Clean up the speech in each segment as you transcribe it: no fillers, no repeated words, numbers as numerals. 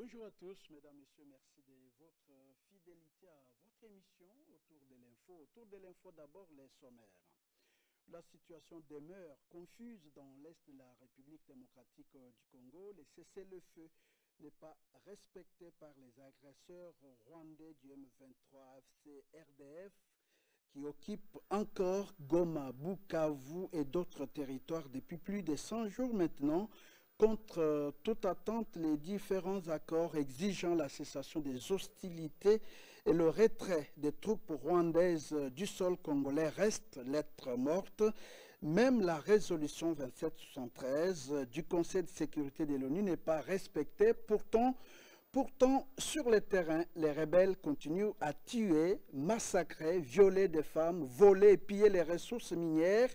Bonjour à tous, mesdames, messieurs, merci de votre fidélité à votre émission autour de l'info. Autour de l'info, d'abord les sommaires. La situation demeure confuse dans l'est de la République démocratique du Congo. Le cessez-le-feu n'est pas respecté par les agresseurs rwandais du M23 FC RDF qui occupent encore Goma, Bukavu et d'autres territoires depuis plus de 100 jours maintenant. Contre toute attente, les différents accords exigeant la cessation des hostilités et le retrait des troupes rwandaises du sol congolais restent lettre morte. Même la résolution 2773 du Conseil de sécurité de l'ONU n'est pas respectée. Pourtant, sur le terrain, les rebelles continuent à tuer, massacrer, violer des femmes, voler et piller les ressources minières.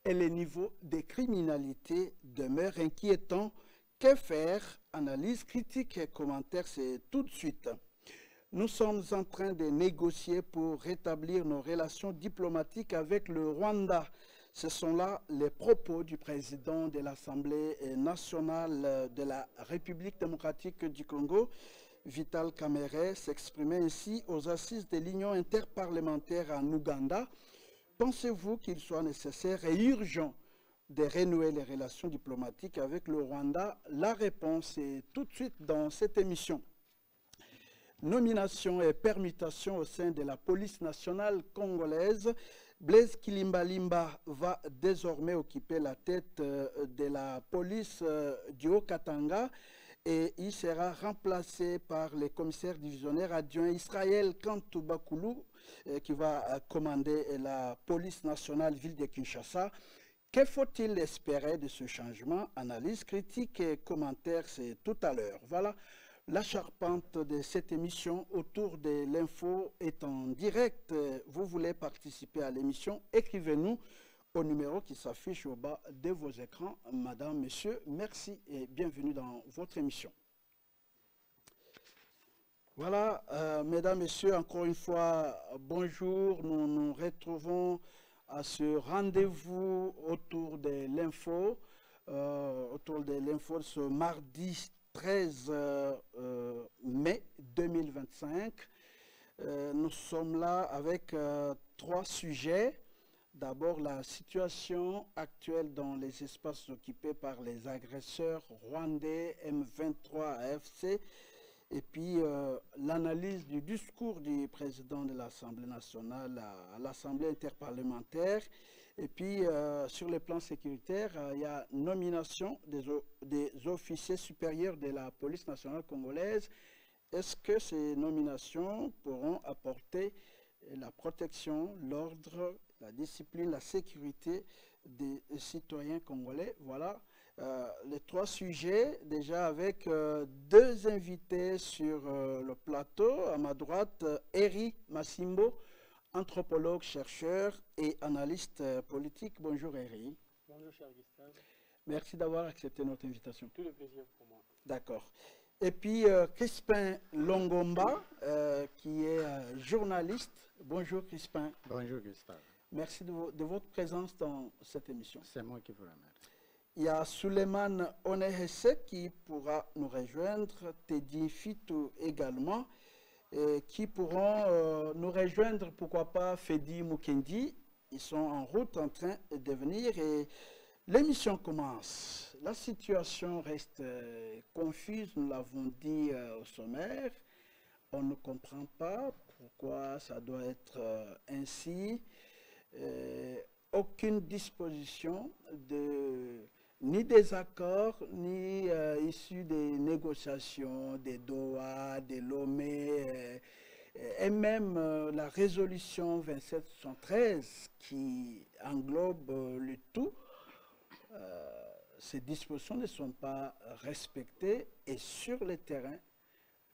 Et le niveau de criminalité demeure inquiétant. Que faire? Analyse, critique et commentaires, c'est tout de suite. Nous sommes en train de négocier pour rétablir nos relations diplomatiques avec le Rwanda. Ce sont là les propos du président de l'Assemblée nationale de la République démocratique du Congo, Vital Kamerhe, s'exprimait ainsi aux assises de l'Union interparlementaire en Ouganda. Pensez-vous qu'il soit nécessaire et urgent de renouer les relations diplomatiques avec le Rwanda? La réponse est tout de suite dans cette émission. Nomination et permutation au sein de la police nationale congolaise. Blaise Kilimbalimba va désormais occuper la tête de la police du Haut-Katanga et il sera remplacé par le commissaire divisionnaire adjoint Israël Kantoubakoulou qui va commander la police nationale ville de Kinshasa. Que faut-il espérer de ce changement? Analyse, critique et commentaires, c'est tout à l'heure. Voilà, la charpente de cette émission autour de l'info est en direct. Vous voulez participer à l'émission? Écrivez-nous au numéro qui s'affiche au bas de vos écrans. Madame, Monsieur, merci et bienvenue dans votre émission. Voilà, mesdames, messieurs, encore une fois, bonjour. Nous nous retrouvons à ce rendez-vous autour de l'info, ce mardi 13 mai 2025. Nous sommes là avec trois sujets. D'abord, la situation actuelle dans les espaces occupés par les agresseurs rwandais M23 AFC. Et puis, l'analyse du discours du président de l'Assemblée nationale à l'Assemblée interparlementaire. Et puis, sur le plan sécuritaire, il y a nomination des officiers supérieurs de la police nationale congolaise. Est-ce que ces nominations pourront apporter la protection, l'ordre, la discipline, la sécurité des citoyens congolais? Voilà. Les trois sujets, déjà avec deux invités sur le plateau. À ma droite, Eri Massimbo, anthropologue, chercheur et analyste politique. Bonjour Eri. Bonjour cher Gustave. Merci d'avoir accepté notre invitation. Tout le plaisir pour moi. D'accord. Et puis Crispin Longomba, qui est journaliste. Bonjour Crispin. Bonjour Gustave. Merci de votre présence dans cette émission. C'est moi qui vous remercie. Il y a Suleiman Onehesse qui pourra nous rejoindre, Teddy Fitou également, qui pourront nous rejoindre, pourquoi pas Fedi Mukendi. Ils sont en route en train de venir et l'émission commence. La situation reste confuse, nous l'avons dit au sommaire. On ne comprend pas pourquoi ça doit être ainsi. Aucune disposition ni des accords, ni issus des négociations, des Doha, des Lomé, et même la résolution 2773 qui englobe le tout. Ces dispositions ne sont pas respectées et sur le terrain,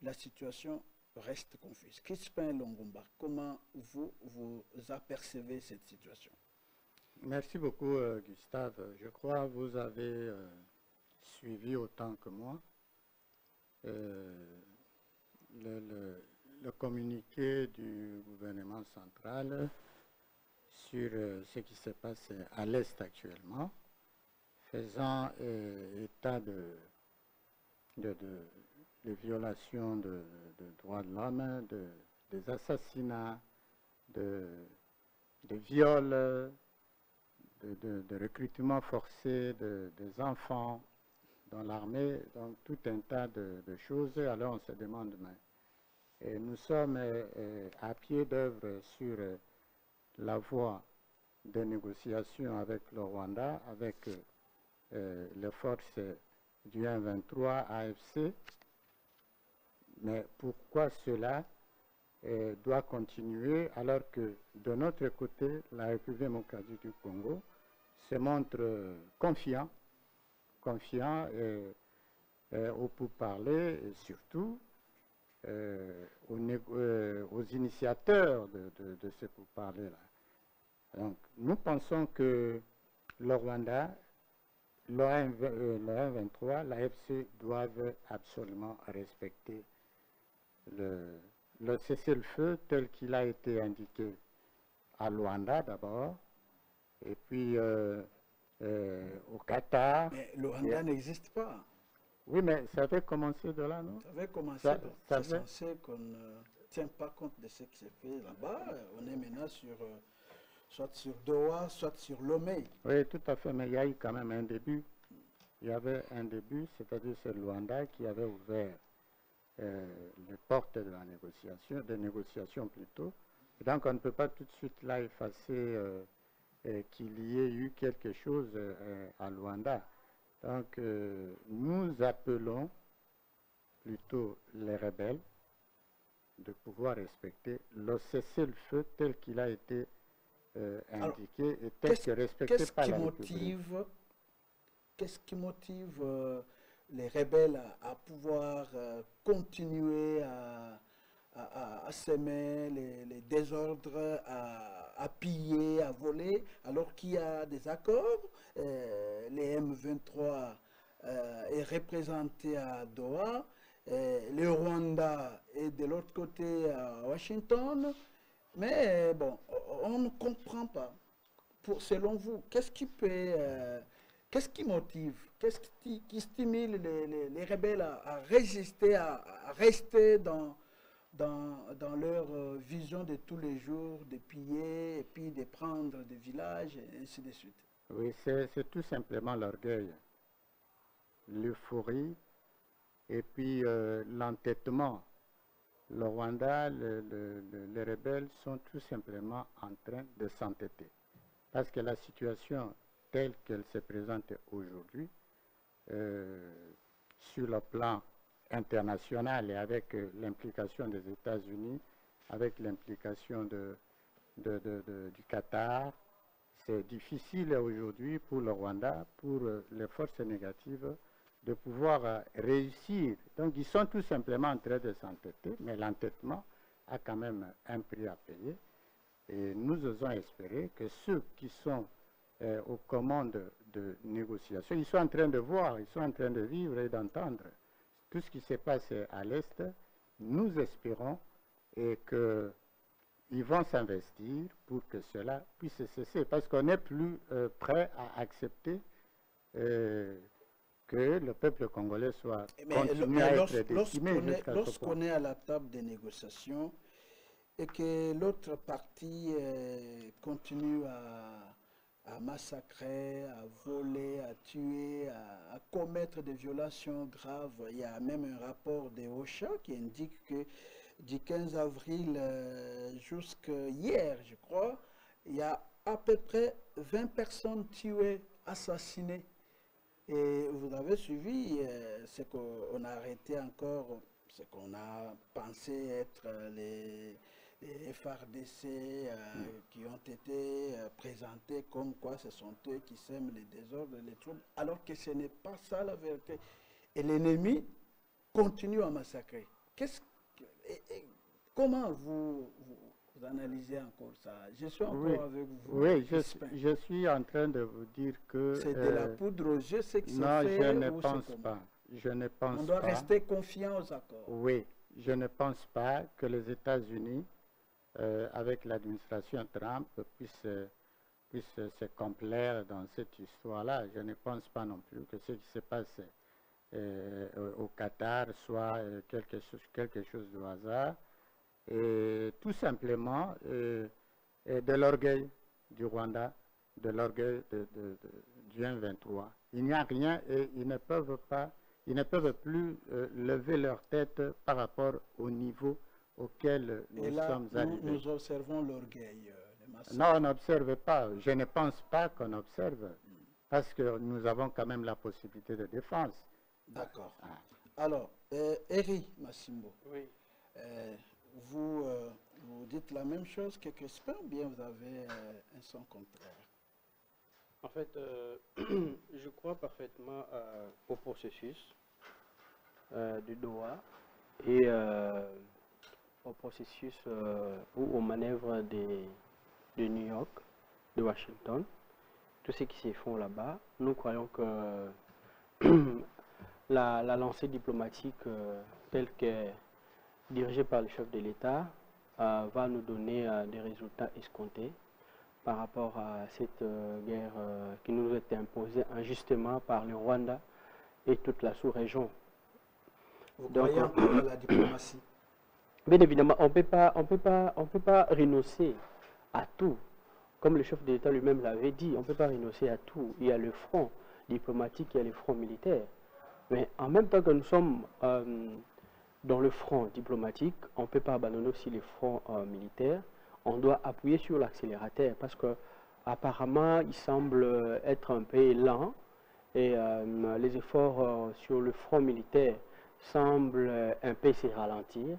la situation reste confuse. Crispin Longomba, comment vous apercevez cette situation? Merci beaucoup Gustave. Je crois que vous avez suivi autant que moi le communiqué du gouvernement central sur ce qui se passe à l'Est actuellement, faisant état de de violations de droits de l'homme, des assassinats, de viols, de recrutement forcé des enfants dans l'armée, donc tout un tas de choses. Alors on se demande, mais nous sommes à pied d'œuvre sur la voie des négociations avec le Rwanda, avec les forces du M23 AFC, mais pourquoi cela doit continuer alors que de notre côté, la République démocratique du Congo se montre confiant au pourparler et surtout aux initiateurs de ce pourparler-là. Donc, nous pensons que le Rwanda, le M23, l'AFC doivent absolument respecter le cessez-le-feu tel qu'il a été indiqué à Luanda d'abord, et puis au Qatar. Mais le Rwanda n'existe pas. Oui, mais ça avait commencé de là, non? Ça avait commencé, c'est censé qu'on ne tient pas compte de ce qui s'est fait là-bas. On est maintenant sur, soit sur Doha, soit sur Lomé. Oui, tout à fait, mais il y a eu quand même un début. Il y avait un début, c'est-à-dire c'est Luanda qui avait ouvert les portes de la négociation, des négociations plutôt. Et donc on ne peut pas tout de suite là effacer qu'il y ait eu quelque chose à Luanda. Donc nous appelons plutôt les rebelles de pouvoir respecter le cessez-le-feu tel qu'il a été indiqué et tel que respecté par la République. Qu'est-ce qui motive les rebelles à pouvoir continuer à semer les désordres, à piller, à voler, alors qu'il y a des accords? Les M23 est représenté à Doha, le Rwanda est de l'autre côté à Washington, mais bon, on ne comprend pas. Selon vous, qu'est-ce qui peut... qu'est-ce qui motive, qu'est-ce qui stimule les rebelles à résister, à rester dans leur vision de tous les jours, de piller et puis de prendre des villages et ainsi de suite? Oui, c'est tout simplement l'orgueil, l'euphorie et puis l'entêtement. Le Rwanda, les rebelles sont tout simplement en train de s'entêter. Parce que la situation telle qu'elle se présente aujourd'hui, sur le plan international et avec l'implication des États-Unis, avec l'implication du Qatar, c'est difficile aujourd'hui pour le Rwanda, pour les forces négatives, de pouvoir réussir. Donc ils sont tout simplement en train de s'entêter, mais l'entêtement a quand même un prix à payer. Et nous osons espérer que ceux qui sont aux commandes de négociation, ils sont en train de voir, ils sont en train de vivre et d'entendre tout ce qui se passe à l'Est. Nous espérons et qu'ils vont s'investir pour que cela puisse cesser, parce qu'on n'est plus prêt à accepter que le peuple congolais soit continué à être décimé. Lorsqu'on est à la table des négociations et que l'autre partie continue à massacrer, à voler, à tuer, à commettre des violations graves. Il y a même un rapport des OCHA qui indique que du 15 avril jusqu'à hier, je crois, il y a à peu près 20 personnes tuées, assassinées. Et vous avez suivi ce qu'on a arrêté encore, ce qu'on a pensé être les FARDC qui ont été présentés comme quoi ce sont eux qui sèment les désordres, les troubles, alors que ce n'est pas ça la vérité. Et l'ennemi continue à massacrer. Comment vous analysez encore ça? Je suis encore avec vous. Oui, je suis en train de vous dire que... C'est de la poudre aux yeux, ce qui s'est fait? Non, je ne pense pas. Je ne pense pas. On doit rester confiant aux accords. Oui, je ne pense pas que les États-Unis, avec l'administration Trump, puissent se complaire dans cette histoire-là. Je ne pense pas non plus que ce qui se passe au Qatar, soit quelque chose de hasard, et tout simplement de l'orgueil du Rwanda, de l'orgueil du M23. Il n'y a rien et ils ne peuvent plus lever leur tête par rapport au niveau auquel nous sommes arrivés. Nous observons l'orgueil. Non, on n'observe pas. Je ne pense pas qu'on observe, parce que nous avons quand même la possibilité de défense. D'accord. Alors, Eri Massimbo, oui. Vous dites la même chose que Crespin, ou bien vous avez un son contraire? En fait, je crois parfaitement au processus de Doha et au processus ou aux manœuvres de New York, de Washington, tout ce qui se font là-bas. Nous croyons que la lancée diplomatique telle que dirigée par le chef de l'État va nous donner des résultats escomptés par rapport à cette guerre qui nous est imposée injustement par le Rwanda et toute la sous-région. Vous croyez encore à la diplomatie? Bien évidemment, on peut pas renoncer à tout. Comme le chef de l'État lui-même l'avait dit, on ne peut pas renoncer à tout. Il y a le front diplomatique, il y a le front militaire. Mais en même temps que nous sommes dans le front diplomatique, on ne peut pas abandonner aussi le front militaire. On doit appuyer sur l'accélérateur parce que apparemment il semble être un peu lent et les efforts sur le front militaire semblent un peu se ralentir.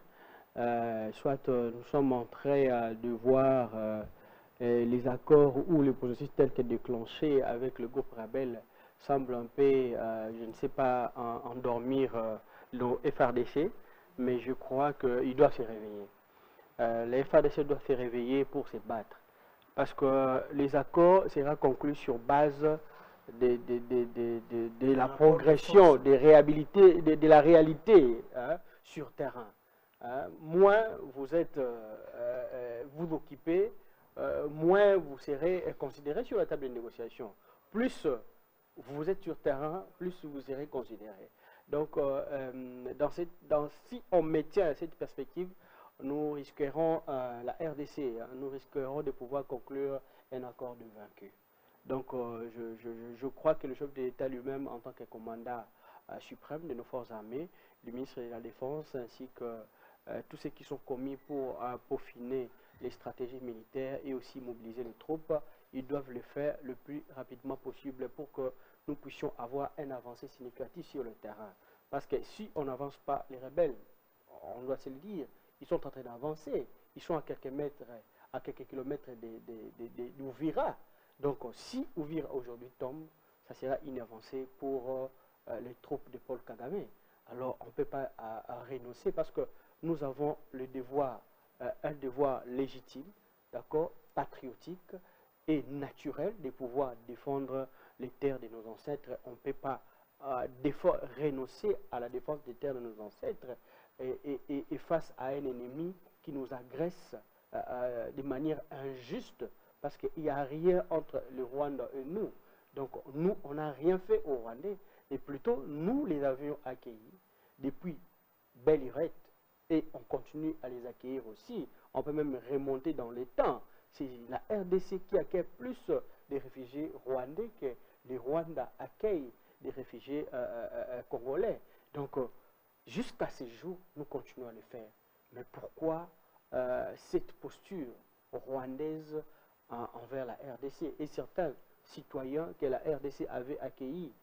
Soit nous sommes en train de voir les accords ou le processus tel que déclenché avec le groupe rebelle semble un peu, je ne sais pas, endormir le FARDC, mais je crois qu'il doit se réveiller. Les FARDC doivent se réveiller pour se battre. Parce que les accords seront conclus sur base de la progression, de la réalité sur terrain. Moins vous êtes vous occupez, moins vous serez considéré sur la table de négociation. Plus vous êtes sur terrain, plus vous serez considéré. Donc, si on maintient cette perspective, nous risquerons la RDC, nous risquerons de pouvoir conclure un accord de vaincu. Donc, je crois que le chef de l'État lui-même, en tant que commandant suprême de nos forces armées, le ministre de la Défense, ainsi que tous ceux qui sont commis pour peaufiner les stratégies militaires et aussi mobiliser les troupes, ils doivent le faire le plus rapidement possible pour que nous puissions avoir un avancée significative sur le terrain. Parce que si on n'avance pas, les rebelles, on doit se le dire, ils sont en train d'avancer. Ils sont à quelques mètres, à quelques kilomètres d'Ouvira. Donc si Ouvira aujourd'hui tombe, ça sera une avancée pour les troupes de Paul Kagame. Alors on ne peut pas renoncer parce que nous avons le devoir, un devoir légitime, d'accord, patriotique et naturel de pouvoir défendre les terres de nos ancêtres. On ne peut pas renoncer à la défense des terres de nos ancêtres et face à un ennemi qui nous agresse de manière injuste parce qu'il n'y a rien entre le Rwanda et nous. Donc nous, on n'a rien fait aux Rwandais et plutôt nous les avions accueillis depuis belle lurette et on continue à les accueillir aussi. On peut même remonter dans les temps. C'est la RDC qui accueille plus de réfugiés rwandais que le Rwanda accueille des réfugiés congolais. Donc, jusqu'à ce jour, nous continuons à le faire. Mais pourquoi cette posture rwandaise envers la RDC et certains citoyens que la RDC avait accueillis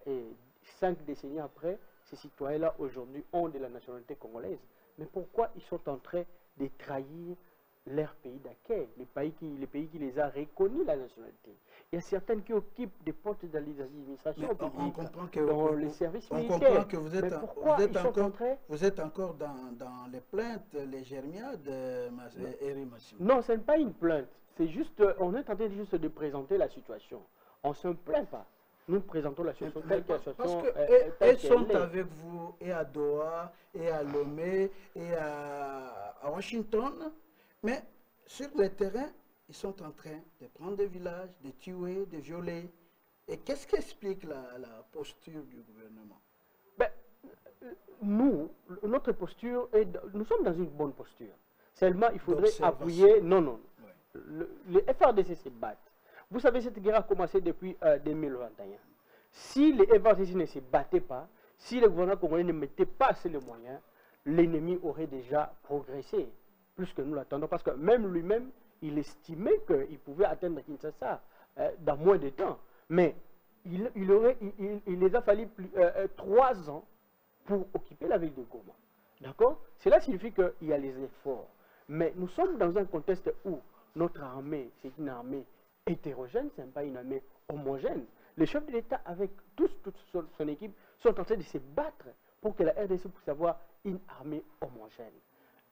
et 5 décennies après, ces citoyens-là aujourd'hui ont de la nationalité congolaise. Mais pourquoi ils sont en train de trahir leur pays d'accueil, les pays qui les a reconnus la nationalité? Il y a certaines qui occupent des postes dans les administrations publiques, dans les services militaires. On comprend que vous êtes encore dans les plaintes, les jeremiades Eri Massimbo. Non, ce n'est pas une plainte. C'est juste, on est en train juste de présenter la situation. On ne se plaint pas. Nous présentons la situation telle qu'elle est. Parce qu'elles sont avec vous et à Doha, et à Lomé, et à Washington. Mais sur le terrain, ils sont en train de prendre des villages, de tuer, de violer. Et qu'est-ce qui explique la posture du gouvernement? nous, notre posture, nous sommes dans une bonne posture. Seulement, il faudrait D'observation. appuyer... Non, non. Ouais. Les FRDC se battent. Vous savez, cette guerre a commencé depuis 2021. Si les FRDC ne se battaient pas, si le gouvernement congolais ne mettait pas assez de moyens, l'ennemi aurait déjà progressé, plus que nous l'attendons. Parce que même lui-même, il estimait qu'il pouvait atteindre Kinshasa dans moins de temps. Mais il les a fallu 3 ans pour occuper la ville de Goma. D'accord? Cela signifie qu'il y a les efforts. Mais nous sommes dans un contexte où notre armée, c'est une armée hétérogène, ce n'est pas une armée homogène. Les chefs de l'État, avec toute son équipe, sont en train de se battre pour que la RDC puisse avoir une armée homogène.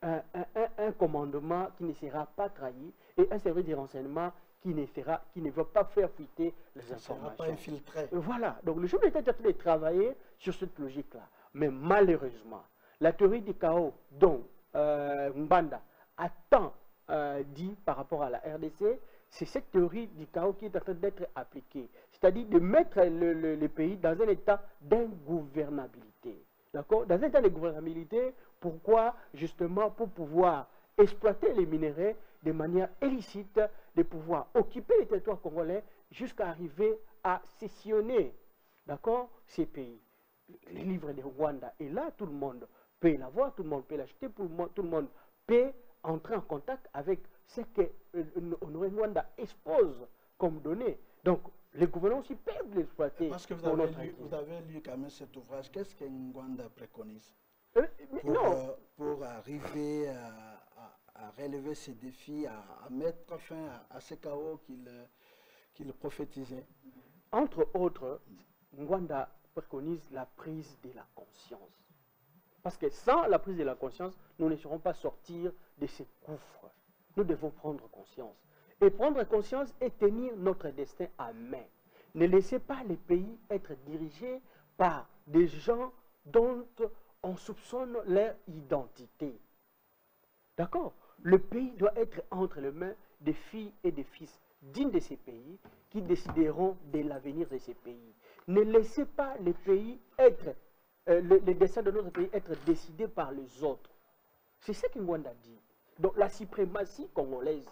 Un commandement qui ne sera pas trahi et un service de renseignement qui ne va pas faire fuiter les informations. Ça ne sera pas infiltré. Voilà. Donc le chef de l'État est en train de travailler sur cette logique-là. Mais malheureusement, la théorie du chaos dont Mbanda a tant dit par rapport à la RDC, c'est cette théorie du chaos qui est en train d'être appliquée. C'est-à-dire de mettre le pays dans un état d'ingouvernabilité. D'accord? Dans un état d'ingouvernabilité, pourquoi? Justement pour pouvoir exploiter les minéraux de manière illicite, de pouvoir occuper les territoires congolais jusqu'à arriver à cessionner, d'accord, ces pays. Les livres de Rwanda, et là, tout le monde peut l'avoir, tout le monde peut l'acheter, tout le monde peut entrer en contact avec ce que Rwanda expose comme données. Donc, les gouvernements aussi peuvent l'exploiter. Parce que vous avez lu quand même cet ouvrage. Qu'est-ce que Rwanda préconise pour arriver à relever ces défis, à mettre fin à ce chaos qu'il prophétisait? Entre autres, Rwanda préconise la prise de la conscience. Parce que sans la prise de la conscience, nous ne serons pas sortir de ces gouffres. Nous devons prendre conscience. Et prendre conscience et tenir notre destin à main. Ne laissez pas les pays être dirigés par des gens dont on soupçonne leur identité. D'accord? Le pays doit être entre les mains des filles et des fils dignes de ces pays qui décideront de l'avenir de ces pays. Ne laissez pas les pays être, le destin de notre pays être décidé par les autres. C'est ce que Rwanda dit. Donc la suprématie congolaise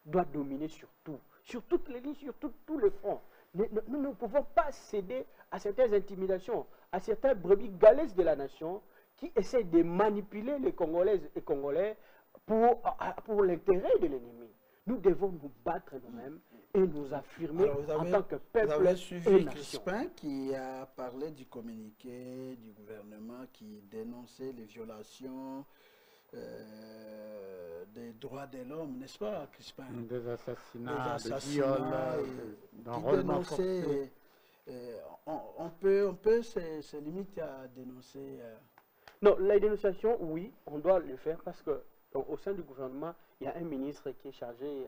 doit dominer sur tout, sur toutes les lignes, sur tous les fronts. Nous ne pouvons pas céder à certaines intimidations, à certains brebis galeuses de la nation qui essaient de manipuler les Congolaises et Congolais pour l'intérêt de l'ennemi. Nous devons nous battre nous-mêmes et nous affirmer en tant que peuple. Vous avez suivi Crispin qui a parlé du communiqué du gouvernement qui dénonçait les violations des droits de l'homme, n'est-ce pas, Crispin? Des assassinats, des viols, d'enrôlement forcé. On peut se limiter à dénoncer. Non, la dénonciation, oui, on doit le faire parce que au sein du gouvernement, il y a un ministre qui est chargé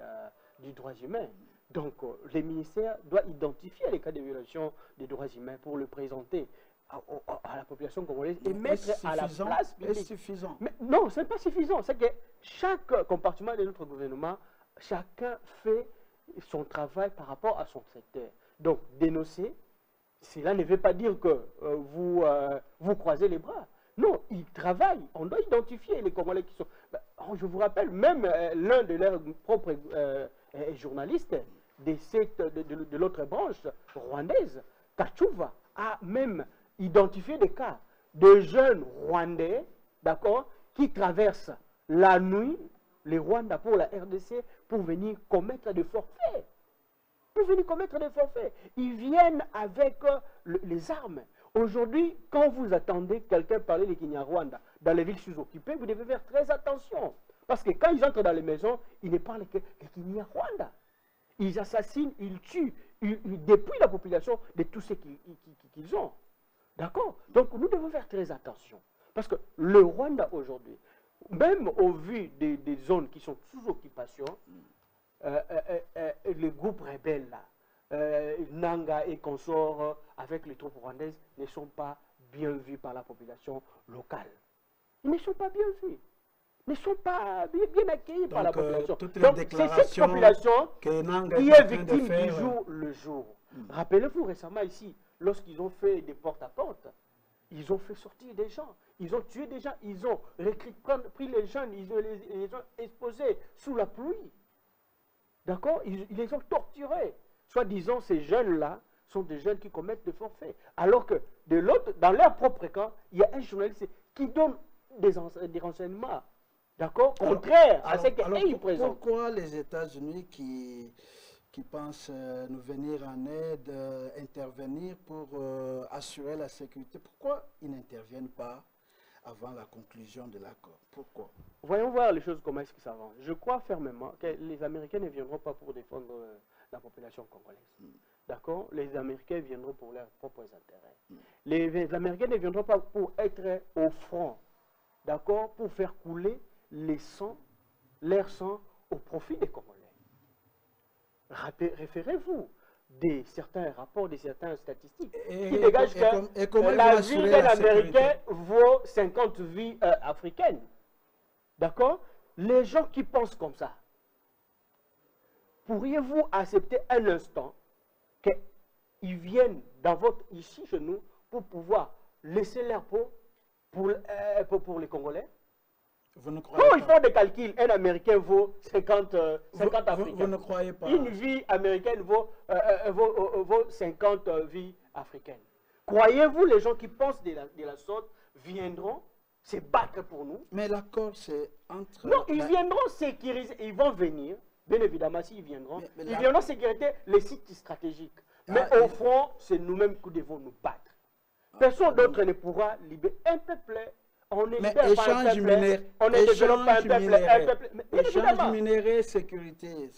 du droit humain. Donc, les ministères doivent identifier les cas de violation des droits humains pour le présenter à la population congolaise et mettre à la place publique. Est-ce suffisant? Mais non, ce n'est pas suffisant. C'est que chaque compartiment de notre gouvernement, chacun fait son travail par rapport à son secteur. Donc, dénoncer, cela ne veut pas dire que vous croisez les bras. Non, ils travaillent. On doit identifier les Congolais qui sont... Je vous rappelle, même l'un de leurs propres journalistes de l'autre branche rwandaise, Kachuva, a même identifié des cas de jeunes Rwandais, d'accord, qui traversent la nuit les Rwandais pour la RDC pour venir commettre des forfaits. Ils viennent avec les armes. Aujourd'hui, quand vous attendez quelqu'un parler de Kinyarwanda dans les villes sous-occupées, vous devez faire très attention. Parce que quand ils entrent dans les maisons, ils ne parlent que de Kinyarwanda. Ils assassinent, ils tuent, ils dépouillent la population de tout ce qu'ils ont. D'accord? Donc nous devons faire très attention. Parce que le Rwanda aujourd'hui, même au vu des zones qui sont sous occupation, les groupes rebelles là, Nanga et consorts avec les troupes rwandaises ne sont pas bien vus par la population locale. Ils ne sont pas bien vus. Ne sont pas bien accueillis par la population. Donc c'est cette population qui est victime du jour le jour. Rappelez-vous récemment ici, lorsqu'ils ont fait des porte-à-porte, Ils ont fait sortir des gens, ils ont tué des gens, ils ont pris les jeunes, ils les ont exposés sous la pluie. D'accord? Ils les ont torturés. Soi-disant, ces jeunes-là sont des jeunes qui commettent des forfaits. Alors que de l'autre, dans leur propre camp, il y a un journaliste qui donne des renseignements, d'accord, contraires à ce qu'ils présentent. Pourquoi les États-Unis qui pensent nous venir en aide, intervenir pour assurer la sécurité, pourquoi ils n'interviennent pas avant la conclusion de l'accord? Pourquoi? Voyons voir les choses comment est-ce que ça va. Je crois fermement que les Américains ne viendront pas pour défendre la population congolaise. D'accord? Les Américains viendront pour leurs propres intérêts. Les Américains ne viendront pas pour être au front. D'accord? Pour faire couler leur sang au profit des Congolais. Référez-vous de certains rapports, de certaines statistiques qui dégagent que la vie d'un Américain vaut 50 vies africaines. D'accord? Les gens qui pensent comme ça, pourriez-vous accepter un instant qu'ils viennent ici chez nous pour pouvoir laisser leur peau pour les Congolais? Vous ne croyez pas? Ils font des calculs. Un Américain vaut 50 Africains. Vous ne croyez pas? Une vie américaine vaut 50 vies africaines. Croyez-vous les gens qui pensent de la sorte viendront se battre pour nous? Mais l'accord, c'est entre... Non, ils viendront sécuriser. Ils vont venir, bien évidemment, s'ils viendront. Ils viendront sécuriser les sites stratégiques. Mais au fond, c'est nous-mêmes qui devons nous battre. Personne d'autre ne pourra libérer un peuple. On est échange minéraire, échange minéraire, sécurité.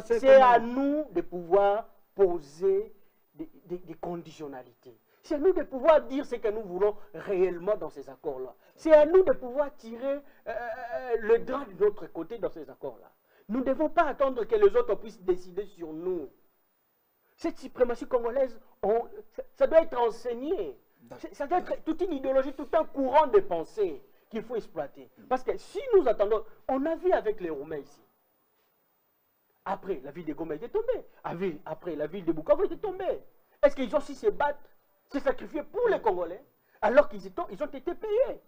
C'est à nous de pouvoir poser des conditionnalités. C'est à nous de pouvoir dire ce que nous voulons réellement dans ces accords-là. C'est à nous de pouvoir tirer le drap de notre côté dans ces accords-là. Nous ne devons pas attendre que les autres puissent décider sur nous. Cette suprématie congolaise, ça doit être enseigné. Ça doit être toute une idéologie, tout un courant de pensée qu'il faut exploiter. Parce que si nous attendons, on a vu avec les Roumains ici. Après, la ville de Goma était tombée. Après, la ville de Bukavu était tombée. Est-ce qu'ils ont su se battre, se sacrifier pour les Congolais, alors qu'ils ont été payés?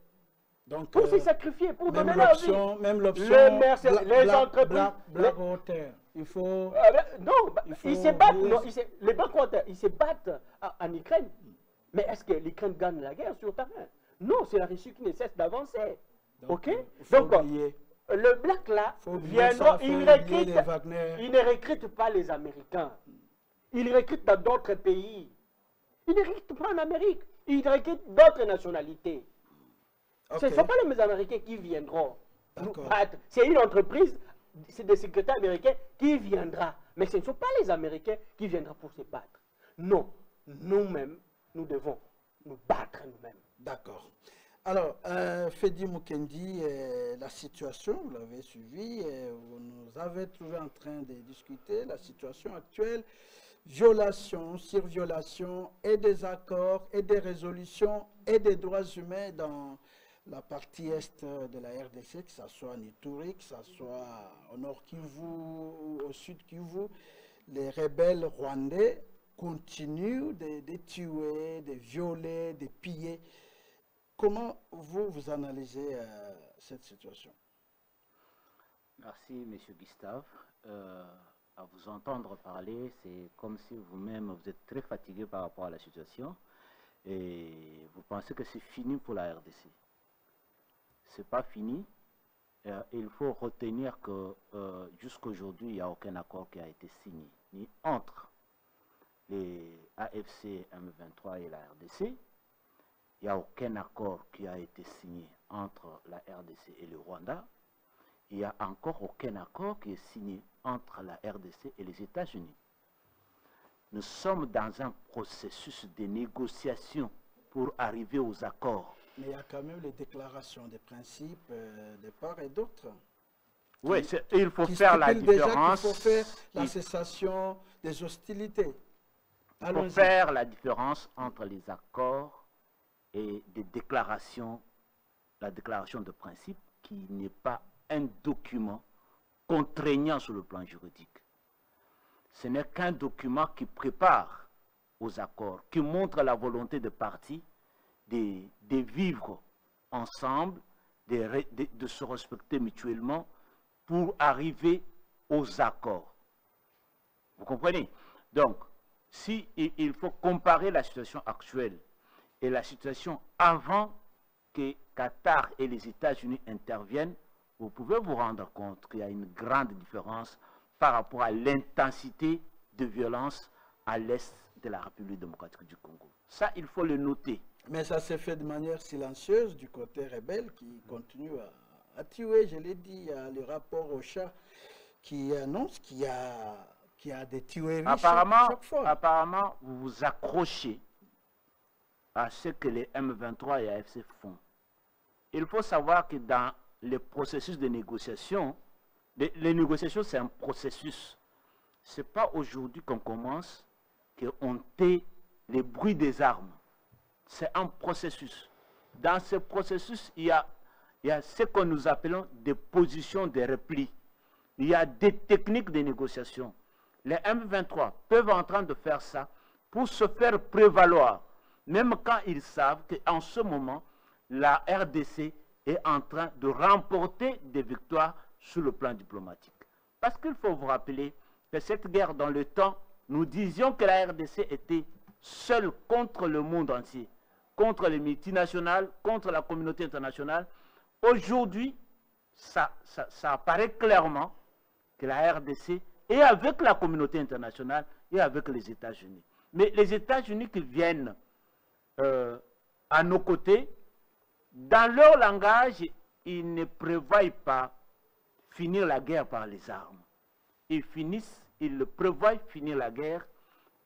Donc, pour se sacrifier, pour donner leur vie. Même l'option, les entreprises. Il faut... non, ils se battent. Non, les Blackwater, ils se battent en Ukraine. Mais est-ce que l'Ukraine gagne la guerre sur terrain? Non, c'est la Russie qui ne cesse d'avancer. Ok? Donc, le Black là, viendra, il ne recrute pas les Américains. Il recrute dans d'autres pays. Il ne recrute pas en Amérique. Il recrute d'autres nationalités. Ce ne sont pas les mêmes Américains qui viendront nous battre. C'est une entreprise, c'est des secrétaires américains qui viendra. Mais ce ne sont pas les Américains qui viendront pour se battre. Non, nous-mêmes, nous devons nous battre nous-mêmes. D'accord. Alors, Fedi Mukendi, la situation, vous l'avez suivi, vous nous avez trouvé en train de discuter la situation actuelle, violation sur violation et des accords et des résolutions et des droits humains dans la partie est de la RDC, que ce soit en Ituri, que ce soit au nord Kivu ou au sud Kivu. Les rebelles rwandais continuent de tuer, de violer, de piller. Comment vous analysez cette situation? Merci, M. Gustave. À vous entendre parler, c'est comme si vous-même vous êtes très fatigué par rapport à la situation et vous pensez que c'est fini pour la RDC. Ce n'est pas fini. Il faut retenir que jusqu'à aujourd'hui, il n'y a aucun accord qui a été signé, ni entre les AFC M23 et la RDC. Il n'y a aucun accord qui a été signé entre la RDC et le Rwanda. Il n'y a encore aucun accord qui est signé entre la RDC et les États-Unis. Nous sommes dans un processus de négociation pour arriver aux accords. Mais il y a quand même les déclarations des principes de part et d'autre. Oui, il faut faire la différence. Il faut faire la cessation des hostilités. Il faut faire la différence entre les accords et des déclarations, la déclaration de principe qui n'est pas un document contraignant sur le plan juridique. Ce n'est qu'un document qui prépare aux accords, qui montre la volonté des parties de vivre ensemble, de se respecter mutuellement pour arriver aux accords. Vous comprenez? Donc, si il faut comparer la situation actuelle et la situation avant que Qatar et les États-Unis interviennent, vous pouvez vous rendre compte qu'il y a une grande différence par rapport à l'intensité de violence à l'est de la République démocratique du Congo. Ça, il faut le noter. Mais ça s'est fait de manière silencieuse du côté rebelle qui continue à tuer. Je l'ai dit, il y a le rapport au chat qui annonce qu'il y a des tueries chaque fois. Apparemment, vous vous accrochez à ce que les M23 et AFC font. Il faut savoir que dans le processus de négociation, les négociations, c'est un processus. Ce n'est pas aujourd'hui qu'on commence, qu'on tait les bruits des armes. C'est un processus. Dans ce processus, il y a ce que nous appelons des positions de repli. Il y a des techniques de négociation. Les M23 peuvent en train de faire ça pour se faire prévaloir, même quand ils savent qu'en ce moment, la RDC est en train de remporter des victoires sur le plan diplomatique. Parce qu'il faut vous rappeler que cette guerre, dans le temps, nous disions que la RDC était seule contre le monde entier, contre les multinationales, contre la communauté internationale. Aujourd'hui, ça apparaît clairement que la RDC est avec la communauté internationale et avec les États-Unis. Mais les États-Unis qui viennent à nos côtés, dans leur langage, ils ne prévoient pas finir la guerre par les armes. Ils prévoient finir la guerre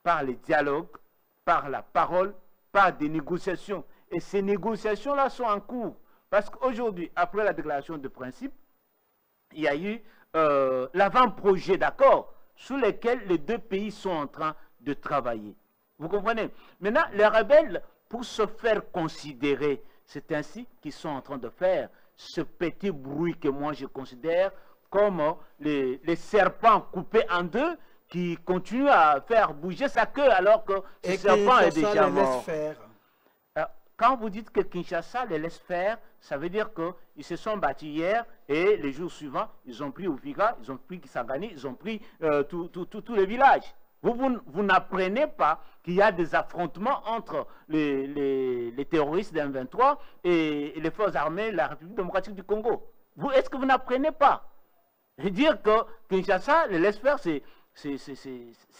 par les dialogues, par la parole, par des négociations. Et ces négociations-là sont en cours. Parce qu'aujourd'hui, après la déclaration de principe, il y a eu l'avant-projet d'accord sur lequel les deux pays sont en train de travailler. Vous comprenez? Maintenant, les rebelles, pour se faire considérer, c'est ainsi qu'ils sont en train de faire ce petit bruit que moi je considère comme les serpents coupés en deux qui continuent à faire bouger sa queue alors que ce serpent est déjà mort. Quand vous dites que Kinshasa les laisse faire, ça veut dire qu'ils se sont battus hier et les jours suivants, ils ont pris Ouvira, ils ont pris Kisangani, ils ont pris tous les villages. Vous n'apprenez pas qu'il y a des affrontements entre les terroristes d'un 23 et les forces armées de la République démocratique du Congo. Est-ce que vous n'apprenez pas? Et dire que Kinshasa les laisse faire, c'est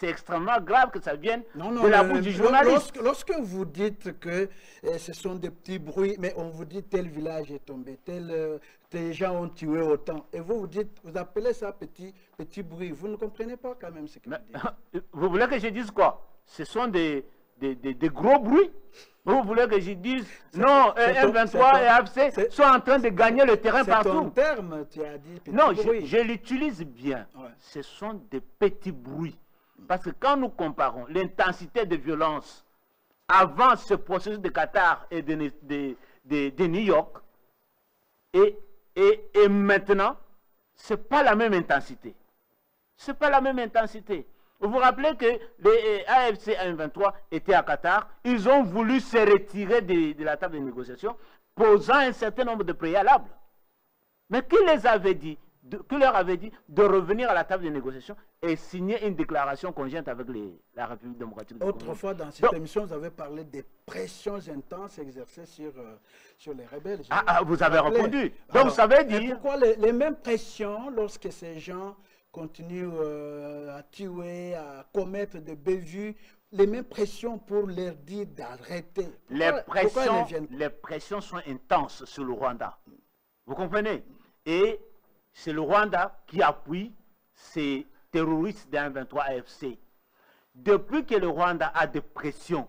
extrêmement grave que ça vienne de la bouche du journaliste. Lorsque vous dites que ce sont des petits bruits, mais on vous dit tel village est tombé, tes gens ont tué autant, et vous appelez ça petit bruit, vous ne comprenez pas quand même ce que vous dites. Vous voulez que je dise quoi? Ce sont des gros bruits? Vous voulez que je dise non, M23 et AFC sont en train de gagner le terrain partout? C'est ton terme, tu as dit petit non, bruit. je l'utilise bien. Ouais. Ce sont des petits bruits. Parce que quand nous comparons l'intensité de violence avant ce processus de Qatar et de New York et maintenant, ce n'est pas la même intensité. Ce n'est pas la même intensité. Vous vous rappelez que les AFC M23 étaient à Qatar, ils ont voulu se retirer de la table de négociation, posant un certain nombre de préalables. Mais qui leur avait dit de revenir à la table de négociation et signer une déclaration conjointe avec la République démocratique du Congo? Autrefois, dans cette émission, vous avez parlé des pressions intenses exercées sur les rebelles. Vous avez répondu. Donc, ça veut dire... Pourquoi les mêmes pressions lorsque ces gens continuent à tuer, à commettre des bévues, les mêmes pressions pour leur dire d'arrêter? Les pressions sont intenses sur le Rwanda. Vous comprenez? Et c'est le Rwanda qui appuie ces terroristes d'un 23 AFC. Depuis que le Rwanda a des pressions,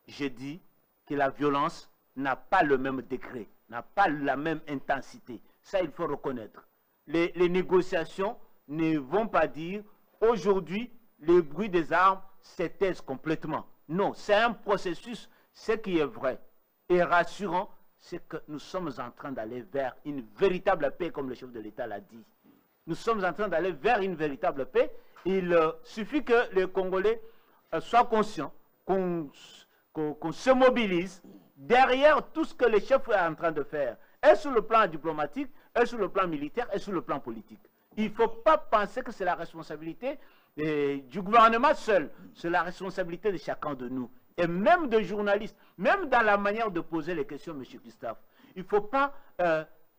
je dis que la violence n'a pas le même degré, n'a pas la même intensité. Ça, il faut reconnaître. Les négociations ne vont pas dire aujourd'hui les bruits des armes se taisent complètement. Non, c'est un processus. Ce qui est vrai et rassurant, c'est que nous sommes en train d'aller vers une véritable paix, comme le chef de l'État l'a dit. Nous sommes en train d'aller vers une véritable paix. Il suffit que les Congolais soient conscients, qu'on se mobilise derrière tout ce que le chef est en train de faire, et sur le plan diplomatique, et sur le plan militaire, et sur le plan politique. Il ne faut pas penser que c'est la responsabilité du gouvernement seul, c'est la responsabilité de chacun de nous, et même de journalistes, même dans la manière de poser les questions, M. Gustave. Il ne faut pas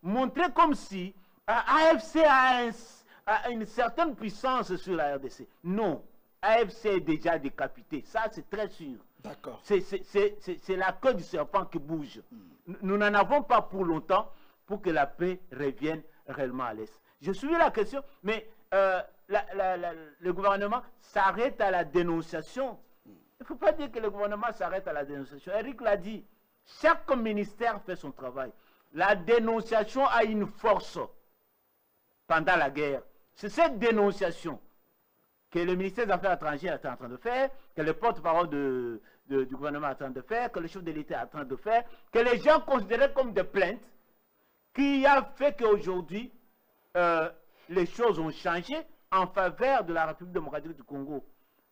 montrer comme si AFC a une certaine puissance sur la RDC. Non, AFC est déjà décapité, ça c'est très sûr. D'accord. C'est la queue du serpent qui bouge. Nous n'en avons pas pour longtemps pour que la paix revienne réellement à l'Est. Je suis la question, mais le gouvernement s'arrête à la dénonciation. Il ne faut pas dire que le gouvernement s'arrête à la dénonciation. Eric l'a dit, chaque ministère fait son travail. La dénonciation a une force pendant la guerre. C'est cette dénonciation que le ministère des Affaires étrangères est en train de faire, que le porte-parole du gouvernement est en train de faire, que le chef de l'État est en train de faire, que les gens considéraient comme des plaintes, qui a fait qu'aujourd'hui, les choses ont changé en faveur de la République démocratique du Congo.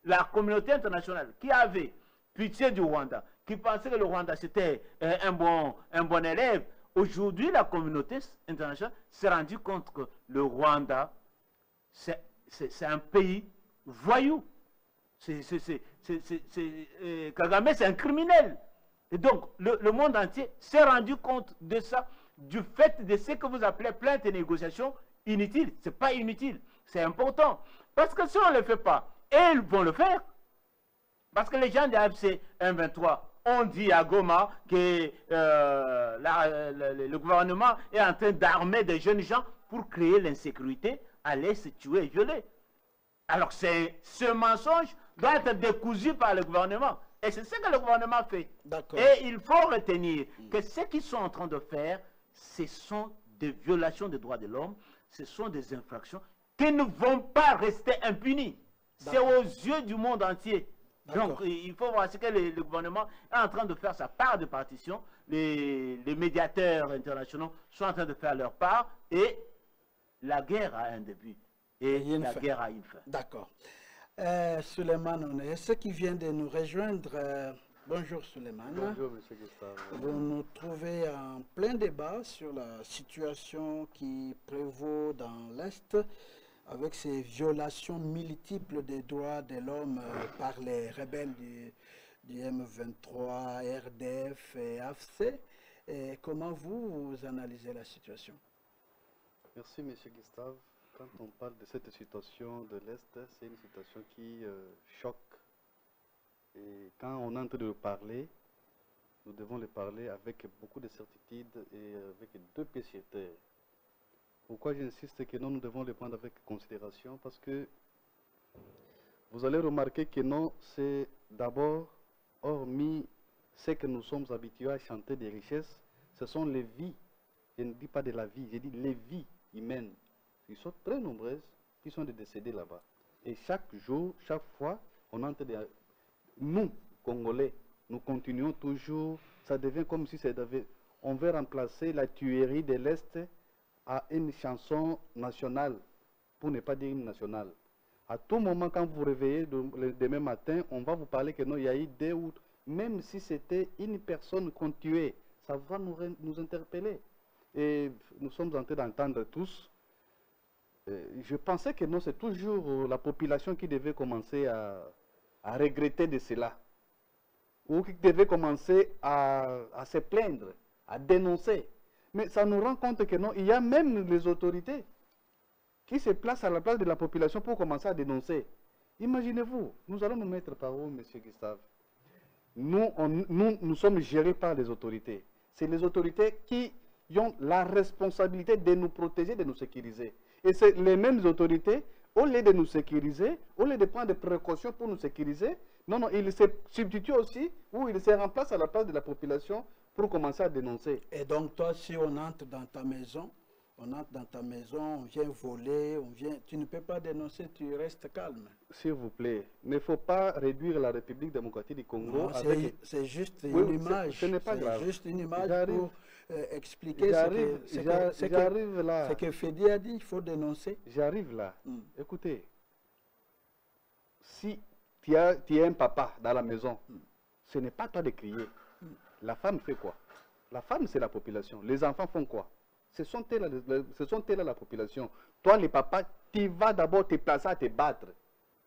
La communauté internationale qui avait pitié du Rwanda, qui pensait que le Rwanda c'était un bon élève, aujourd'hui la communauté internationale s'est rendue compte que le Rwanda, c'est un pays voyou. Kagame, c'est un criminel. Et donc, le monde entier s'est rendu compte de ça, du fait de ce que vous appelez plainte et négociations inutiles. Ce n'est pas inutile, c'est important. Parce que si on ne le fait pas, et ils vont le faire, parce que les gens de AFC 123 ont dit à Goma que le gouvernement est en train d'armer des jeunes gens pour créer l'insécurité, aller se tuer et violer. Alors ce mensonge doit être décousu par le gouvernement. Et c'est ce que le gouvernement fait. Et il faut retenir que ce qu'ils sont en train de faire, ce sont des violations des droits de l'homme, ce sont des infractions qui ne vont pas rester impunies. C'est aux yeux du monde entier. Donc il faut voir ce que le gouvernement est en train de faire sa part de partition. Les médiateurs internationaux sont en train de faire leur part et la guerre a un début. Et la guerre a une fin. D'accord. Suleiman, on est ceux qui viennent de nous rejoindre. Bonjour Suleiman. Bonjour M. Gustave. Vous nous trouvez en plein débat sur la situation qui prévaut dans l'Est avec ces violations multiples des droits de l'homme par les rebelles du M23, RDF et AFC. Et comment vous analysez la situation? Merci M. Gustave. Quand on parle de cette situation de l'Est, c'est une situation qui choque. Et quand on est en train de le parler, nous devons le parler avec beaucoup de certitude et avec deux pieds sur terre. Pourquoi j'insiste que non, nous devons le prendre avec considération? Parce que vous allez remarquer que non, c'est d'abord, hormis ce que nous sommes habitués à chanter des richesses, ce sont les vies. Je ne dis pas de la vie, je dis les vies humaines. Ils sont très nombreuses qui sont décédées là-bas. Et chaque jour, chaque fois, on entend nous, Congolais, nous continuons toujours, ça devient comme si on veut remplacer la tuerie de l'Est à une chanson nationale, pour ne pas dire une nationale. À tout moment, quand vous vous réveillez le demain matin, on va vous parler que non, il y a eu des ou même si c'était une personne qu'on tuait, ça va nous interpeller. Et nous sommes en train d'entendre tous. Je pensais que non, c'est toujours la population qui devait commencer à regretter de cela. Ou qui devait commencer à se plaindre, à dénoncer. Mais ça nous rend compte que non, il y a même les autorités qui se placent à la place de la population pour commencer à dénoncer. Imaginez-vous, nous allons nous mettre par où, M. Gustave? Nous sommes gérés par les autorités. C'est les autorités qui ont la responsabilité de nous protéger, de nous sécuriser. Et c'est les mêmes autorités, au lieu de nous sécuriser, au lieu de prendre des précautions pour nous sécuriser, non, ils se substituent aussi, ou ils se remplacent à la place de la population pour commencer à dénoncer. Et donc toi, si on entre dans ta maison, on vient voler, tu ne peux pas dénoncer, tu restes calme. S'il vous plaît, il ne faut pas réduire la République démocratique du Congo. C'est juste une image. Ce n'est pas grave. C'est juste une image pour expliquer ce que Fedi a dit, il faut dénoncer. J'arrive là. Écoutez, si tu es un papa dans la maison, ce n'est pas toi de crier. La femme fait quoi? La femme, c'est la population. Les enfants font quoi? Ce sont elles la population. Toi, les papas, tu vas d'abord te placer à te battre.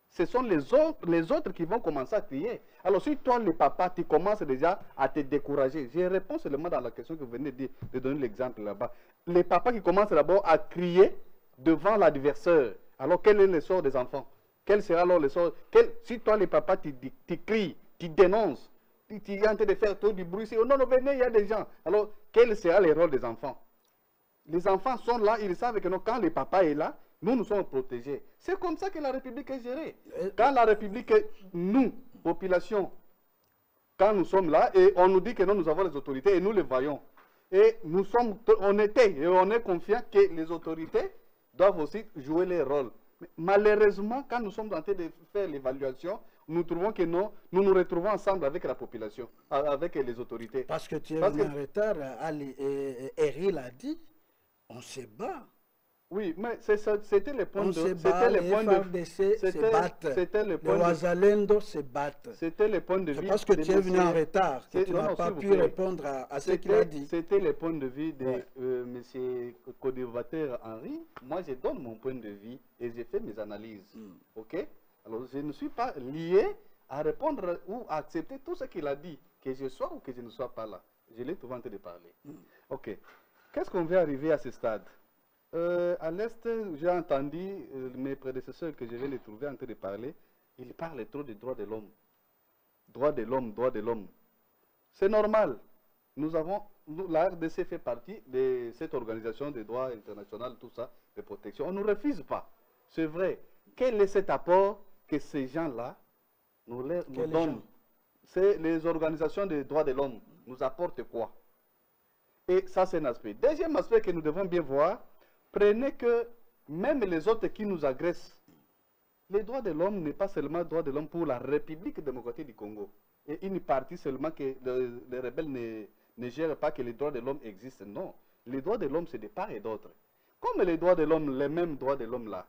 Ce sont les autres qui vont commencer à crier. Alors, si toi, les papas, tu commences déjà à te décourager. Je réponds seulement dans la question que vous venez de donner l'exemple là-bas. Les papas qui commencent d'abord à crier devant l'adversaire. Alors, quel est le sort des enfants? Quel sera alors le sort? Si toi, les papas, tu cries, tu dénonces, tu es en train de faire tout du bruit, oh non, non, venez, il y a des gens. Alors, quel sera le rôle des enfants? Les enfants sont là, ils savent que non, quand le papa est là, nous sommes protégés. C'est comme ça que la République est gérée. Quand la République, nous, population, quand nous sommes là, et on nous dit que non, nous avons les autorités, et nous les voyons. Et on est confiant que les autorités doivent aussi jouer leur rôle. Mais malheureusement, quand nous sommes en train de faire l'évaluation, nous trouvons que non, nous nous retrouvons ensemble avec la population, avec les autorités. Parce que tu es venu en retard, Eri l'a dit, on se bat. Oui, mais c'était le point de vue. C'était le point de vue. Les Wazalendo se battent. C'était le point de vue. Parce que tu es venu en retard, que tu n'as pas pu répondre à ce qu'il a dit. C'était le point de vue de M. co-débatteur Henri. Moi, je donne mon point de vue et j'ai fait mes analyses. OK? Alors, je ne suis pas lié à répondre ou à accepter tout ce qu'il a dit, que je sois ou que je ne sois pas là. Je l'ai trouvé en train de parler. OK. Qu'est-ce qu'on veut arriver à ce stade? À l'Est, j'ai entendu mes prédécesseurs que je viens de trouver en train de parler, ils parlent trop des droits de l'homme. Droits de l'homme, droits de l'homme. C'est normal. La RDC fait partie de cette organisation des droits internationaux, tout ça, de protection. On ne refuse pas. C'est vrai. Quel est cet apport que ces gens-là nous donnent? C'est les organisations des droits de l'homme nous apportent quoi? Et ça, c'est un aspect. Deuxième aspect que nous devons bien voir, prenez que même les autres qui nous agressent, les droits de l'homme n'est pas seulement droits de l'homme pour la République démocratique du Congo. Et une partie seulement que les rebelles ne gèrent pas que les droits de l'homme existent. Non. Les droits de l'homme, c'est de part et d'autre. Comme les droits de l'homme, les mêmes droits de l'homme là,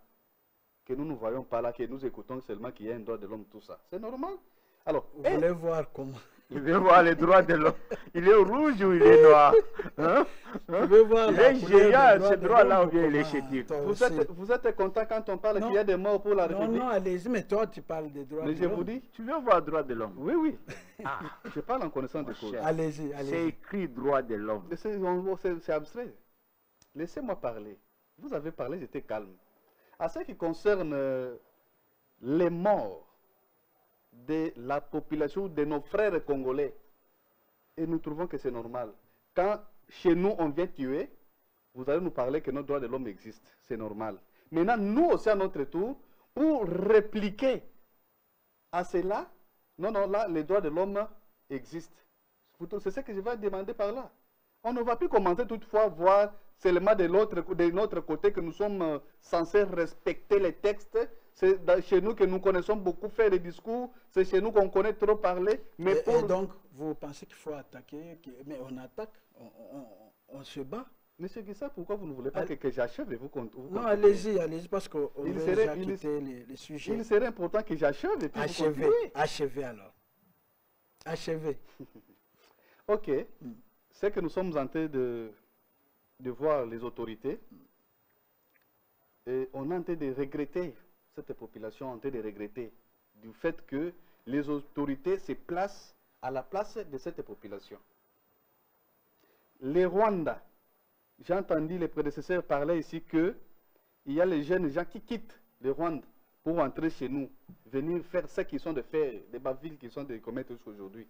que nous ne voyons pas là, que nous écoutons seulement qu'il y a un droit de l'homme, tout ça. C'est normal. Alors, vous voulez voir comment? Il veut voir les droits de l'homme. Il est rouge ou il est noir? Hein? Voir il est géant, ce droit-là, ou bien il est chétif. Vous êtes content quand on parle qu'il y a des morts pour la République? Non, allez-y, mais toi, tu parles des droits de l'homme. Mais je vous dis, tu veux voir droits de l'homme? Oui, oui. Je parle en connaissance de cause. Allez-y, allez-y. C'est écrit droits de l'homme. C'est abstrait. Laissez-moi parler. Vous avez parlé, j'étais calme. À ce qui concerne les morts de la population, de nos frères congolais, et nous trouvons que c'est normal. Quand chez nous on vient tuer, vous allez nous parler que nos droits de l'homme existent, c'est normal. Maintenant, nous aussi à notre tour, pour répliquer à cela, non, là, les droits de l'homme existent. C'est ce que je vais demander par là. On ne va plus commencer toutefois voir seulement de notre côté que nous sommes censés respecter les textes. C'est chez nous que nous connaissons beaucoup faire des discours, c'est chez nous qu'on connaît trop parler. Mais et donc, vous pensez qu'il faut attaquer, mais on attaque, on se bat. Monsieur Guissa, pourquoi vous ne voulez pas que j'achève et vous non, allez-y, parce qu'on veut déjà quitter les sujets. Il serait important que j'achève et puis achevez alors. Achevez. Ok. C'est que nous sommes en train de voir les autorités et on est en train de regretter, cette population est en train de regretter du fait que les autorités se placent à la place de cette population. Les Rwandais, j'ai entendu les prédécesseurs parler ici qu'il y a les jeunes gens qui quittent le Rwanda pour entrer chez nous, venir faire ce qu'ils sont de faire, des bavures qu'ils sont de commettre aujourd'hui.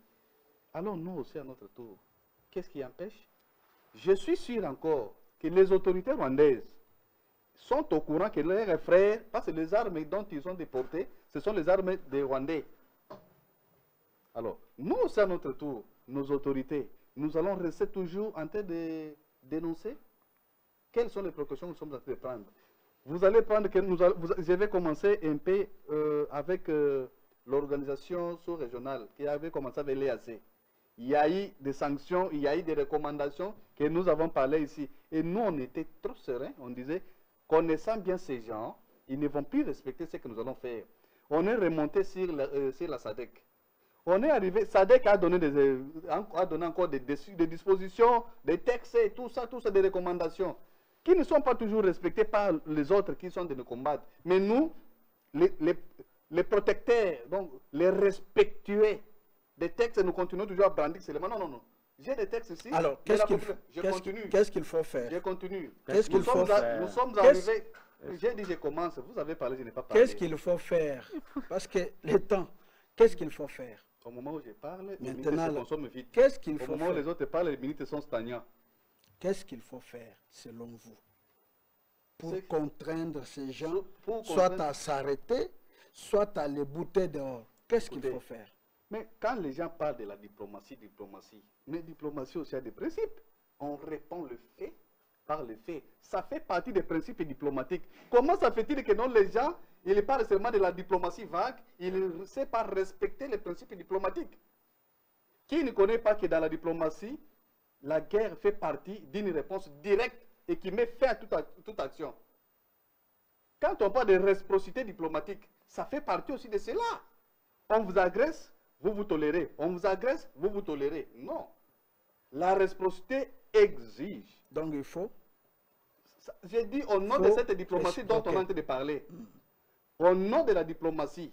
Alors nous aussi à notre tour, qu'est-ce qui empêche? Je suis sûr encore que les autorités rwandaises sont au courant que leurs frères, parce que les armes dont ils sont déportés, ce sont les armes des Rwandais. Alors, nous aussi à notre tour, nos autorités, nous allons rester toujours en train de dénoncer quelles sont les précautions que nous sommes en train de prendre. Vous allez prendre que je vais commencer un peu avec l'organisation sous-régionale qui avait commencé avec l'EAC. Il y a eu des sanctions, il y a eu des recommandations que nous avons parlé ici. Et nous, on était trop sereins. On disait, connaissant bien ces gens, ils ne vont plus respecter ce que nous allons faire. On est remonté sur la SADC. On est arrivé, SADC a donné, a donné encore des dispositions, des textes et tout ça, des recommandations qui ne sont pas toujours respectées par les autres qui sont de nos combats. Mais nous, les protecteurs, donc les respectueux des textes, nous continuons toujours à brandir seulement. Non, non, non. J'ai des textes ici. Alors, qu'est-ce qu'il faut faire? Je continue. Qu'est-ce qu'il faut faire? Nous sommes arrivés. J'ai dit je commence. Vous avez parlé, je n'ai pas parlé. Qu'est-ce qu'il faut faire? Parce que le temps, qu'est-ce qu'il faut faire? Au moment où je parle, les minutes Maintenant, se consomment vite. qu'est-ce qu'il faut Au moment où faire? les autres parlent, les minutes sont stagnantes. Qu'est-ce qu'il faut faire, selon vous, pour C'est- contraindre ces gens, pour soit contraindre- à s'arrêter, soit à les bouter dehors? Qu'est-ce qu'il Écoutez, faut faire? Mais quand les gens parlent de la diplomatie, mais diplomatie aussi a des principes. On répond le fait par le fait. Ça fait partie des principes diplomatiques. Comment ça fait-il que non, les gens, ils parlent seulement de la diplomatie vague, ils ne savent pas respecter les principes diplomatiques? Qui ne connaît pas que dans la diplomatie, la guerre fait partie d'une réponse directe et qui met fin à toute action? Quand on parle de réciprocité diplomatique, ça fait partie aussi de cela. On vous agresse, vous vous tolérez. On vous agresse, vous vous tolérez. Non. La réciprocité exige. Donc il faut J'ai dit au nom de cette diplomatie dont on est en train de parler. Au nom de la diplomatie,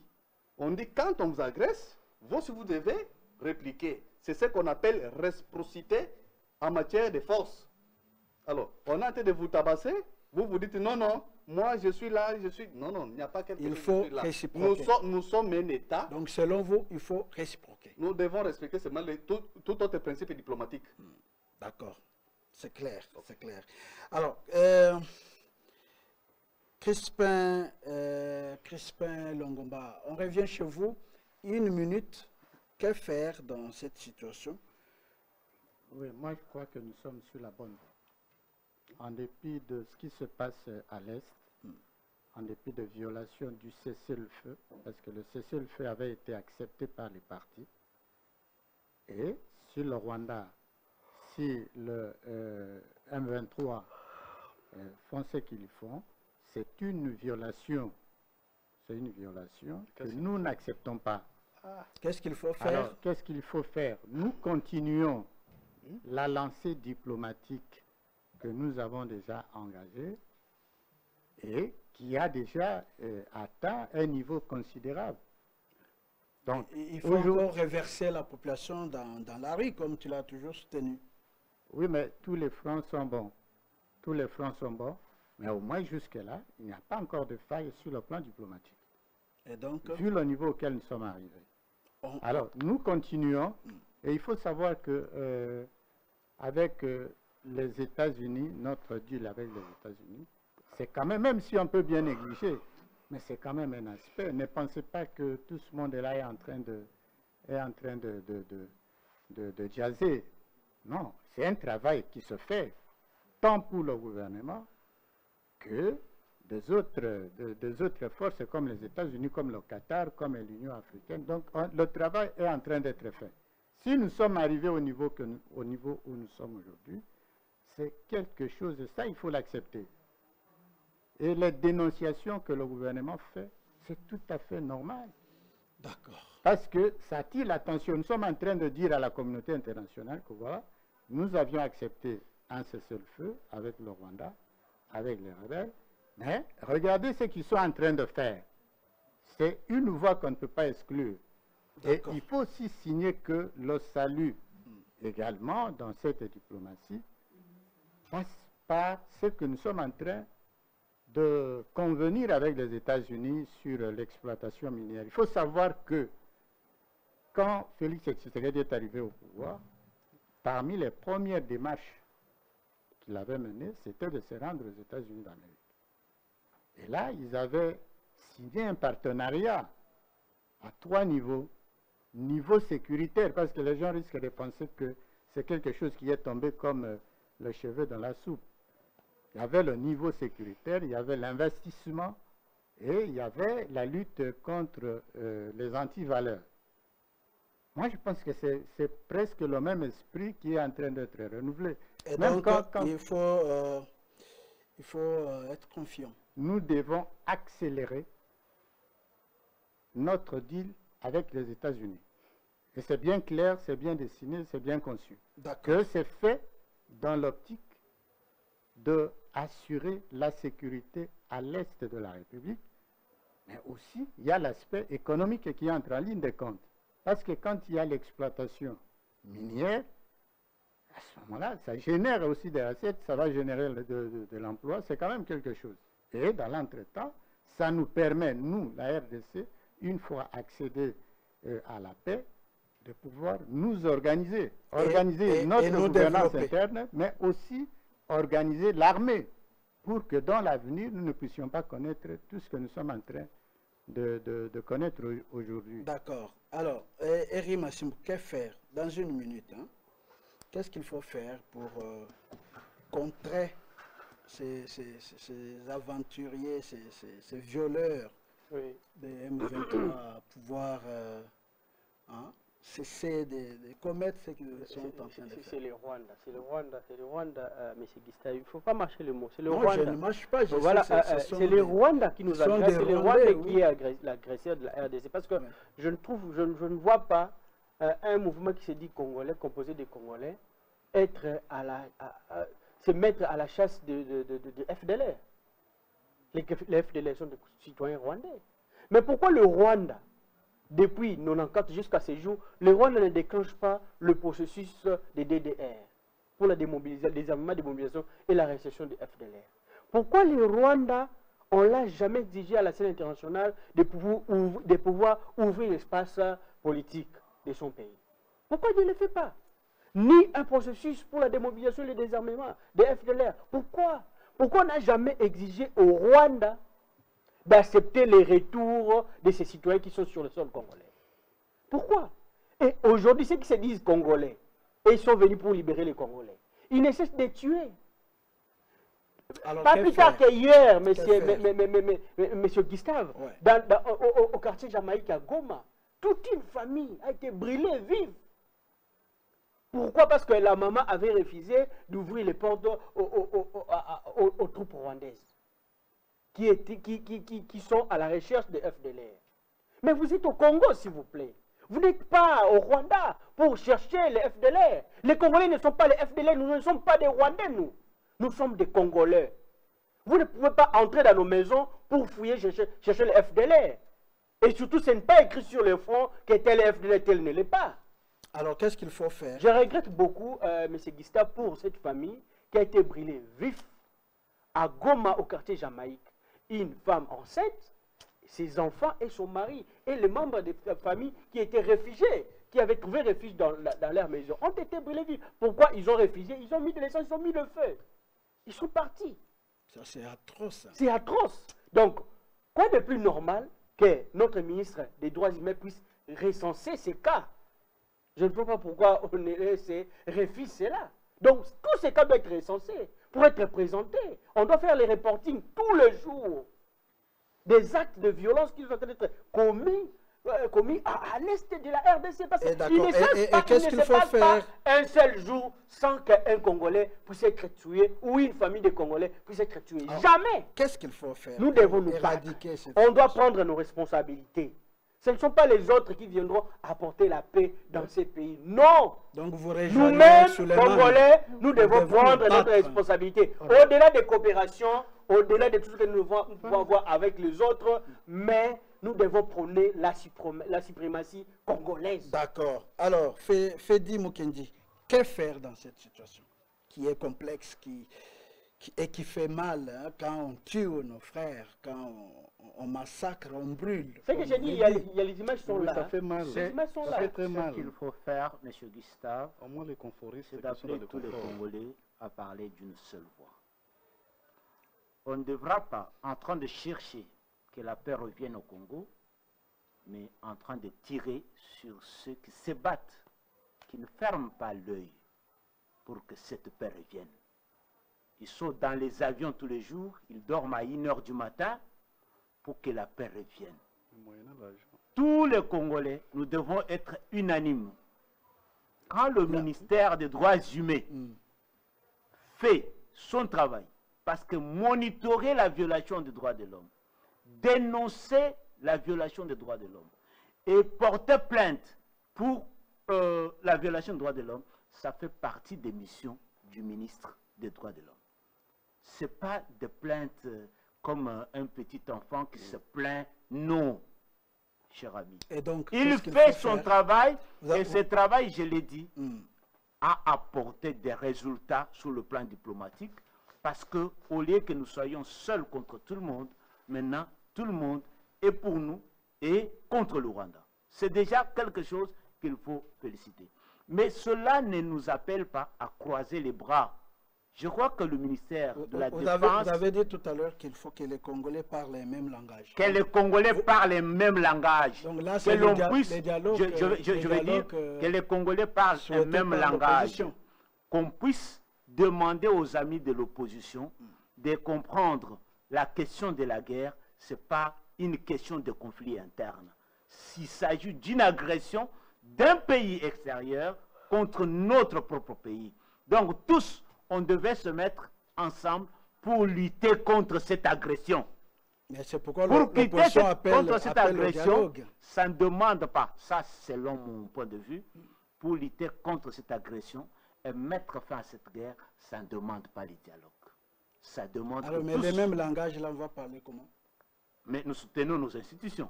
on dit quand on vous agresse, vous aussi vous devez répliquer. C'est ce qu'on appelle réciprocité en matière de force. Alors, on est en train de vous tabasser, vous vous dites non, non, moi je suis là, je suis... Non, non, il n'y a pas quelque chose. Il faut je suis là. réciproquer. Nous sommes un État. Donc selon vous, il faut réciproquer. Nous devons respecter seulement tout autre principe diplomatique. D'accord. C'est clair, c'est clair. Alors, Crispin Longomba, on revient chez vous. Une minute, que faire dans cette situation? Oui, moi je crois que nous sommes sur la bonne voie. En dépit de ce qui se passe à l'Est, en dépit de violations du cessez-le-feu, parce que le cessez-le-feu avait été accepté par les partis, et sur le Rwanda, si le M23 font ce qu'ils font, c'est une violation. C'est une violation que nous n'acceptons pas. Qu'est-ce qu'il faut faire? Alors, qu'est-ce qu'il faut faire? Nous continuons la lancée diplomatique que nous avons déjà engagée et qui a déjà atteint un niveau considérable. Donc, Il faut encore reverser la population dans la rue, comme tu l'as toujours soutenu. Oui, mais tous les fronts sont bons. Tous les fronts sont bons, mais au moins jusque-là, il n'y a pas encore de faille sur le plan diplomatique. Et donc, vu le niveau auquel nous sommes arrivés. Alors, nous continuons, et il faut savoir que avec les États-Unis, notre deal avec les États-Unis, c'est quand même si on peut bien négliger, mais c'est quand même un aspect. Ne pensez pas que tout ce monde-là est en train de jaser. Non, c'est un travail qui se fait tant pour le gouvernement que des autres forces comme les États-Unis, comme le Qatar, comme l'Union africaine. Donc le travail est en train d'être fait. Si nous sommes arrivés au niveau où nous sommes aujourd'hui, c'est quelque chose, et ça il faut l'accepter. Et les dénonciations que le gouvernement fait, c'est tout à fait normal. d'accord. Parce que ça attire l'attention. Nous sommes en train de dire à la communauté internationale que voilà, nous avions accepté un cessez-le-feu avec le Rwanda, avec les rebelles, mais regardez ce qu'ils sont en train de faire. C'est une voie qu'on ne peut pas exclure. Et il faut aussi signer que le salut également dans cette diplomatie passe par ce que nous sommes en train de convenir avec les États-Unis sur l'exploitation minière. Il faut savoir que quand Félix Tshisekedi est arrivé au pouvoir, parmi les premières démarches qu'il avait menées, c'était de se rendre aux États-Unis d'Amérique. Et là, ils avaient signé un partenariat à 3 niveaux. Niveau sécuritaire, parce que les gens risquent de penser que c'est quelque chose qui est tombé comme le cheveu dans la soupe. Il y avait le niveau sécuritaire, il y avait l'investissement et il y avait la lutte contre les antivaleurs. Moi, je pense que c'est presque le même esprit qui est en train d'être renouvelé. Et Même donc, quand il faut être confiant. nous devons accélérer notre deal avec les États-Unis. Et c'est bien clair, c'est bien dessiné, c'est bien conçu. D'accord. Que c'est fait dans l'optique d'assurer la sécurité à l'est de la République, mais aussi il y a l'aspect économique qui entre en ligne de compte. Parce que quand il y a l'exploitation minière, à ce moment-là, ça génère aussi des recettes, ça va générer de l'emploi, c'est quand même quelque chose. Et dans l'entretemps, ça nous permet, nous, la RDC, une fois accédé à la paix, de pouvoir nous organiser, notre gouvernance interne, mais aussi organiser l'armée, pour que dans l'avenir, nous ne puissions pas connaître tout ce que nous sommes en train de connaître aujourd'hui. D'accord. Alors, Eri Massimou, que faire dans une minute, hein? Qu'est-ce qu'il faut faire pour contrer ces aventuriers, ces violeurs des M23 à pouvoir cesser de commettre ce qu'ils sont en train de faire? C'est le Rwanda, M. Gista. Il ne faut pas marcher le mot. C'est le non, Rwanda. je ne marche pas. Voilà, c'est le Rwanda qui nous agresse, c'est le Rwanda qui est l'agresseur de la RDC. Parce que je ne vois pas un mouvement qui se dit congolais, composé de Congolais, se mettre à la chasse de FDLR. Les FDLR sont des citoyens rwandais. Mais pourquoi le Rwanda, depuis 1994 jusqu'à ce jour, le Rwanda ne déclenche pas le processus de DDR pour la démobilisation, les armements de démobilisation et la récession de FDLR? Pourquoi le Rwanda, on ne l'a jamais exigé à la scène internationale de pouvoir ouvrir l'espace politique de son pays? Pourquoi il ne le fait pas? Ni un processus pour la démobilisation et le désarmement des FDLR. Pourquoi? Pourquoi on n'a jamais exigé au Rwanda d'accepter les retours de ces citoyens qui sont sur le sol congolais? Pourquoi? Et aujourd'hui, ceux qui se disent congolais, et ils sont venus pour libérer les Congolais, ils ne cessent de tuer. Alors, pas plus tard qu'hier, monsieur Gustave, ouais, au quartier Jamaïque à Goma, toute une famille a été brûlée vive. Pourquoi? Parce que la maman avait refusé d'ouvrir les portes aux troupes rwandaises qui sont à la recherche de FDLR. Mais vous êtes au Congo, s'il vous plaît. Vous n'êtes pas au Rwanda pour chercher les FDLR. Les Congolais ne sont pas les FDLR, nous ne sommes pas des Rwandais, nous. Nous sommes des Congolais. Vous ne pouvez pas entrer dans nos maisons pour fouiller, chercher les FDLR. Et surtout, ce n'est pas écrit sur le front que tel FDLR, tel ne l'est pas. Alors, qu'est-ce qu'il faut faire? Je regrette beaucoup, M. Gustave, pour cette famille qui a été brûlée vif à Goma, au quartier Jamaïque. Une femme enceinte, ses enfants et son mari, et les membres de la famille qui étaient réfugiés, qui avaient trouvé refuge dans leur maison, ont été brûlés vifs. Pourquoi ils ont réfugié? Ils ont mis de l'essence, ils ont mis le feu. Ils sont partis. Ça, c'est atroce. Hein. C'est atroce. Donc, quoi de plus normal que notre ministre des Droits humains puisse recenser ces cas? Je ne vois pas pourquoi on est ces réfugiés-là. Donc, tous ces cas doivent être recensés pour être présentés. On doit faire les reportings tous les jours des actes de violence qui sont en train d'être commis à l'est de la RDC. Parce qu'il ne se passe pas un seul jour sans qu'un Congolais puisse être tué ou une famille de Congolais puisse être tuée. Jamais. Qu'est-ce qu'il faut faire? Nous devons nous battre. On doit prendre nos responsabilités. Ce ne sont pas les autres qui viendront apporter la paix dans ces pays. Non. Donc nous-mêmes, Congolais, nous devons prendre notre responsabilité. Au-delà des coopérations, au-delà de tout ce que nous pouvons voir avec les autres, mais nous devons prôner la suprématie congolaise. D'accord. Alors, Fedi Mukendi, que faire dans cette situation qui est complexe et qui fait mal, hein, quand on tue nos frères, quand on massacre, on brûle. C'est que j'ai dit, il y a les images sont là. Ça fait mal. Les images sont là. Ça fait très mal. Ce qu'il faut faire, M. Gustave, au moins les conformistes, c'est d'appeler tous les Congolais à parler d'une seule voix. On ne devra pas, en train de chercher que la paix revienne au Congo, mais en train de tirer sur ceux qui se battent, qui ne ferment pas l'œil pour que cette paix revienne. Ils sont dans les avions tous les jours, ils dorment à 1 h du matin pour que la paix revienne. Tous les Congolais, nous devons être unanimes. Quand le ministère des Droits humains fait son travail, parce que monitorer la violation des droits de l'homme, dénoncer la violation des droits de l'homme et porter plainte pour la violation des droits de l'homme, ça fait partie des missions du ministre des droits de l'homme. Ce n'est pas des plaintes comme un petit enfant qui se plaint. Non, cher ami. Et donc, il fait son travail et ce travail, je l'ai dit, a apporté des résultats sur le plan diplomatique parce qu'au lieu que nous soyons seuls contre tout le monde, maintenant, tout le monde est pour nous et contre le Rwanda. C'est déjà quelque chose qu'il faut féliciter. Mais cela ne nous appelle pas à croiser les bras. Je crois que le ministère de la Défense... Vous avez dit tout à l'heure qu'il faut que les Congolais parlent les mêmes langages. Que les Congolais parlent les mêmes langages. Donc là, que l'on puisse... Je veux dire que les Congolais parlent le même langage. Qu'on puisse demander aux amis de l'opposition de comprendre la question de la guerre, ce n'est pas une question de conflit interne. S'il s'agit d'une agression d'un pays extérieur contre notre propre pays. Donc tous, on devait se mettre ensemble pour lutter contre cette agression. Mais c'est pourquoi pour lutter contre cette agression, ça ne demande pas, ça selon mon point de vue, pour lutter contre cette agression et mettre fin à cette guerre, ça ne demande pas le dialogue. Ça demande alors, mais les mêmes langages, là, on va parler comment? Mais nous soutenons nos institutions.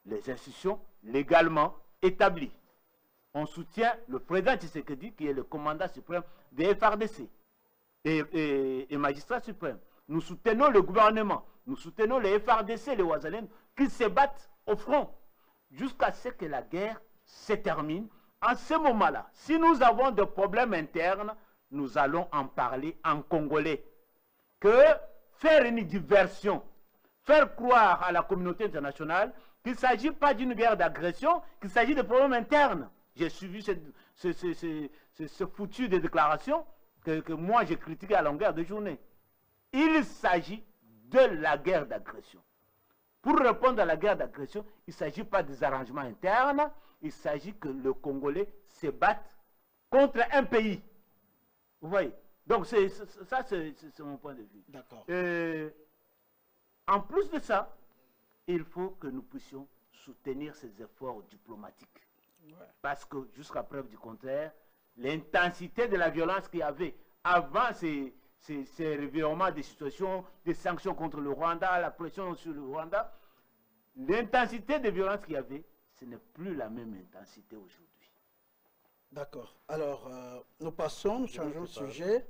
Les institutions légalement établies. On soutient le président Tshisekedi, qui est le commandant suprême des FARDC et magistrat suprême. Nous soutenons le gouvernement, nous soutenons les FARDC, les Ouazalènes, qui se battent au front jusqu'à ce que la guerre se termine. En ce moment-là, si nous avons des problèmes internes, nous allons en parler en congolais. Que faire une diversion, faire croire à la communauté internationale qu'il ne s'agit pas d'une guerre d'agression, qu'il s'agit de problèmes internes. J'ai suivi ce foutu de déclarations que moi j'ai critiqué à longueur de journée. Il s'agit de la guerre d'agression. Pour répondre à la guerre d'agression, il ne s'agit pas des arrangements internes, il s'agit que le Congolais se batte contre un pays. Vous voyez? Donc ça, c'est mon point de vue. D'accord. En plus de ça, il faut que nous puissions soutenir ces efforts diplomatiques. Ouais. Parce que, jusqu'à preuve du contraire, l'intensité de la violence qu'il y avait avant ces revirements des situations, des sanctions contre le Rwanda, la pression sur le Rwanda, l'intensité de violence qu'il y avait, ce n'est plus la même intensité aujourd'hui. D'accord. Alors, nous passons, nous changeons de sujet.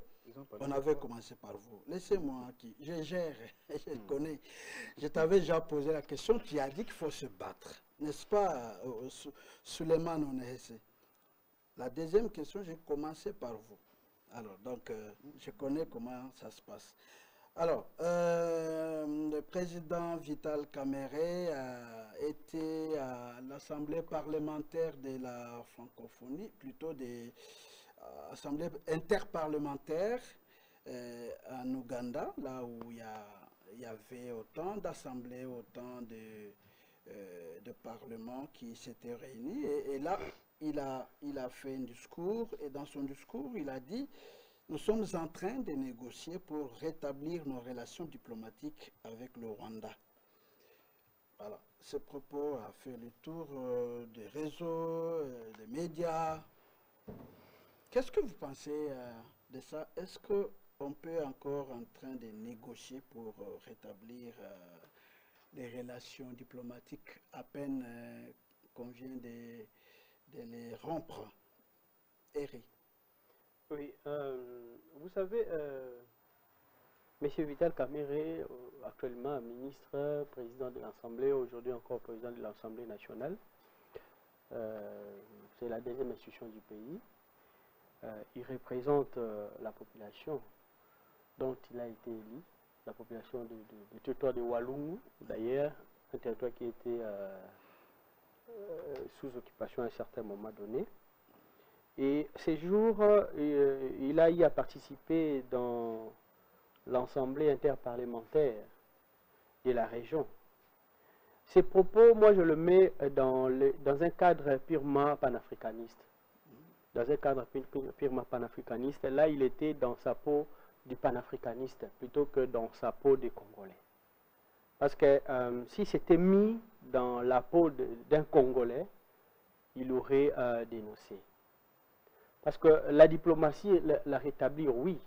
On avait commencé par vous. Laissez-moi, je gère, je le connais. Je t'avais déjà posé la question, tu as dit qu'il faut se battre. N'est-ce pas, Suleiman Onehese? La deuxième question, j'ai commencé par vous. Alors, donc, je connais comment ça se passe. Alors, le président Vital Kamerhe a été à l'Assemblée parlementaire de la francophonie, plutôt des Assemblée interparlementaire en Ouganda, là où il y avait autant d'assemblées, autant de parlements qui s'étaient réunis. Et là, il a fait un discours, et dans son discours, il a dit « Nous sommes en train de négocier pour rétablir nos relations diplomatiques avec le Rwanda ». Voilà, ce propos a fait le tour des réseaux, des médias. Qu'est-ce que vous pensez de ça? Est-ce qu'on peut encore en train de négocier pour rétablir les relations diplomatiques à peine qu'on vient de les rompre? Eric. Oui, vous savez, M. Vital Kamerhe, actuellement ministre, président de l'Assemblée, aujourd'hui encore président de l'Assemblée nationale, c'est la deuxième institution du pays. Il représente la population dont il a été élu, la population du territoire de Walungu, d'ailleurs, un territoire qui était sous occupation à un certain moment donné. Et ces jours, il a eu à participer dans l'Assemblée interparlementaire de la région. Ces propos, moi, je le mets dans un cadre purement panafricaniste. Dans un cadre purement panafricaniste, là, il était dans sa peau du panafricaniste plutôt que dans sa peau des Congolais. Parce que si c'était mis dans la peau d'un Congolais, il aurait dénoncé. Parce que la diplomatie, la rétablir, oui.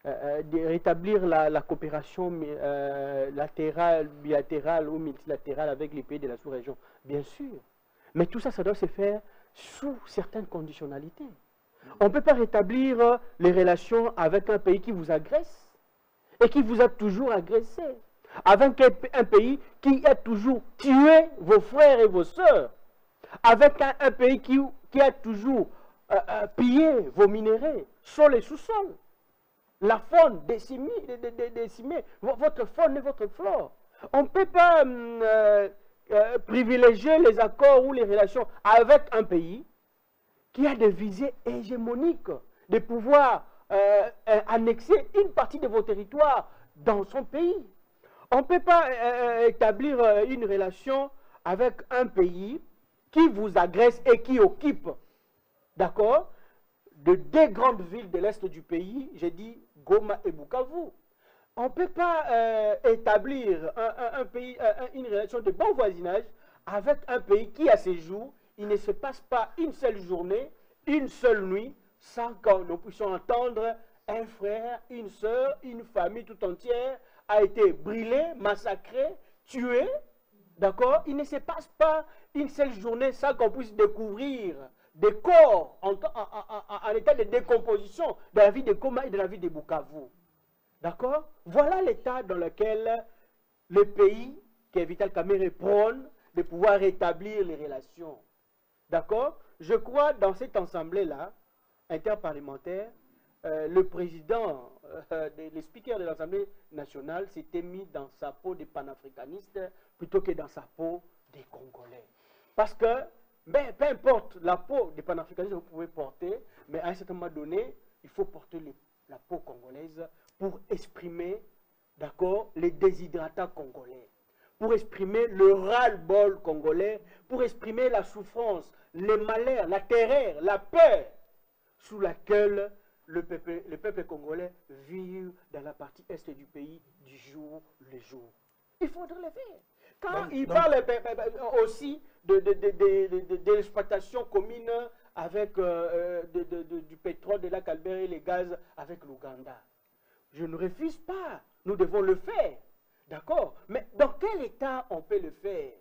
Rétablir la coopération latérale, bilatérale ou multilatérale avec les pays de la sous-région, bien sûr. Mais tout ça, ça doit se faire sous certaines conditionnalités. On ne peut pas rétablir les relations avec un pays qui vous agresse et qui vous a toujours agressé. Avec un pays qui a toujours tué vos frères et vos sœurs. Avec un pays qui a toujours pillé vos minéraux, sol et sous-sol. La faune décimée, votre faune et votre flore. On ne peut pas privilégier les accords ou les relations avec un pays qui a des visées hégémoniques, de pouvoir annexer une partie de vos territoires dans son pays. On ne peut pas établir une relation avec un pays qui vous agresse et qui occupe, d'accord, de deux grandes villes de l'est du pays, j'ai dit Goma et Bukavu. On ne peut pas établir une relation de bon voisinage avec un pays qui, à ces jours, il ne se passe pas une seule journée, une seule nuit, sans que nous puissions entendre un frère, une soeur, une famille tout entière a été brûlée, massacrée, tuée. D'accord? Il ne se passe pas une seule journée sans qu'on puisse découvrir des corps en état de décomposition de la vie de Goma et de la vie de Bukavu. D'accord? Voilà l'état dans lequel le pays, que Vital Kamerhe prône, de pouvoir rétablir les relations. D'accord? Je crois dans cette assemblée-là, interparlementaire, le président, le speaker de l'Assemblée nationale s'était mis dans sa peau des panafricanistes plutôt que dans sa peau des Congolais. Parce que, ben, peu importe la peau des panafricanistes que vous pouvez porter, mais à un certain moment donné, il faut porter la peau congolaise pour exprimer, d'accord, les déshydratats congolais, pour exprimer le ras-le-bol congolais, pour exprimer la souffrance, les malheurs, la terreur, la peur sous laquelle le peuple congolais vit dans la partie est du pays du jour le jour. Il faudrait le faire. Quand il parle aussi de l'exploitation commune avec du pétrole, de la Albert et les gaz avec l'Ouganda, je ne refuse pas. Nous devons le faire. D'accord? Mais dans quel état on peut le faire?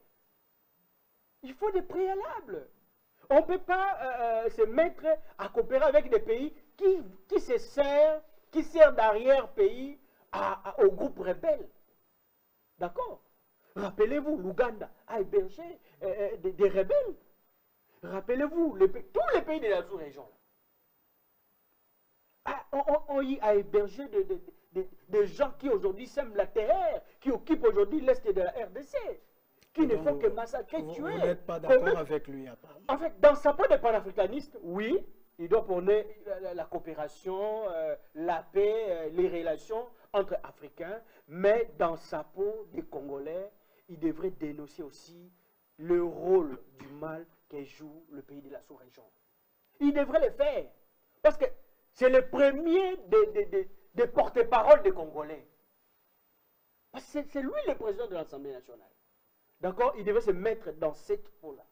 Il faut des préalables. On ne peut pas se mettre à coopérer avec des pays qui servent d'arrière-pays au groupe rebelle. D'accord? Rappelez-vous, l'Ouganda a hébergé des rebelles. Rappelez-vous, tous les pays de la sous-région. On y a hébergé des gens qui aujourd'hui sèment la terre, qui occupent aujourd'hui l'est de la RDC, qui ne font que massacrer, tuer. Vous n'êtes pas d'accord avec lui, apparemment. En fait, dans sa peau de panafricaniste, oui, il doit prôner la coopération, la paix, les relations entre Africains, mais dans sa peau des Congolais, il devrait dénoncer aussi le rôle du mal que joue le pays de la sous-région. Il devrait le faire, parce que c'est le premier des porte-parole des Congolais. Parce que c'est lui le président de l'Assemblée nationale. D'accord? Il devait se mettre dans cette peau-là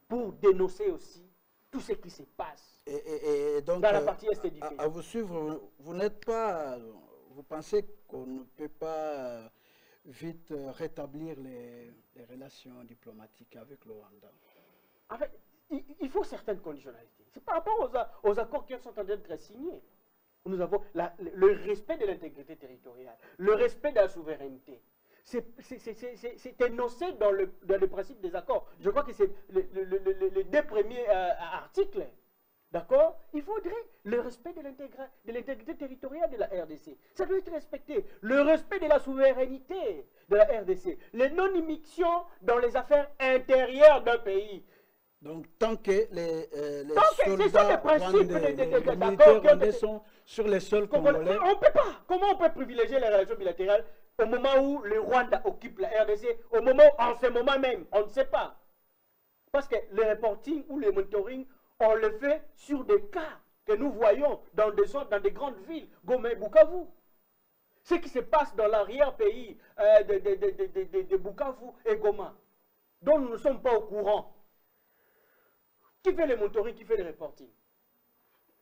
pour dénoncer aussi tout ce qui se passe et donc, dans la partie est du pays. À vous suivre, vous n'êtes pas... Vous pensez qu'on ne peut pas vite rétablir les relations diplomatiques avec le Rwanda? En fait, il faut certaines conditionnalités. C'est par rapport aux accords qui sont en train d'être signés. Nous avons le respect de l'intégrité territoriale, le respect de la souveraineté. C'est énoncé dans le principe des accords. Je crois que c'est les deux premiers articles. D'accord? Il faudrait le respect de l'intégrité territoriale de la RDC. Ça doit être respecté. Le respect de la souveraineté de la RDC. Les non-immixtions dans les affaires intérieures d'un pays. Donc, tant que les soldats rwandais sont sur les sols congolais... On ne peut pas. Comment on peut privilégier les relations bilatérales au moment où le Rwanda occupe la RDC, au moment, en ce moment même, on ne sait pas. Parce que le reporting ou le monitoring, on le fait sur des cas que nous voyons dans des grandes villes, Goma et Bukavu. Ce qui se passe dans l'arrière-pays de Bukavu et Goma, dont nous ne sommes pas au courant. Qui fait le monitoring, qui fait le reporting?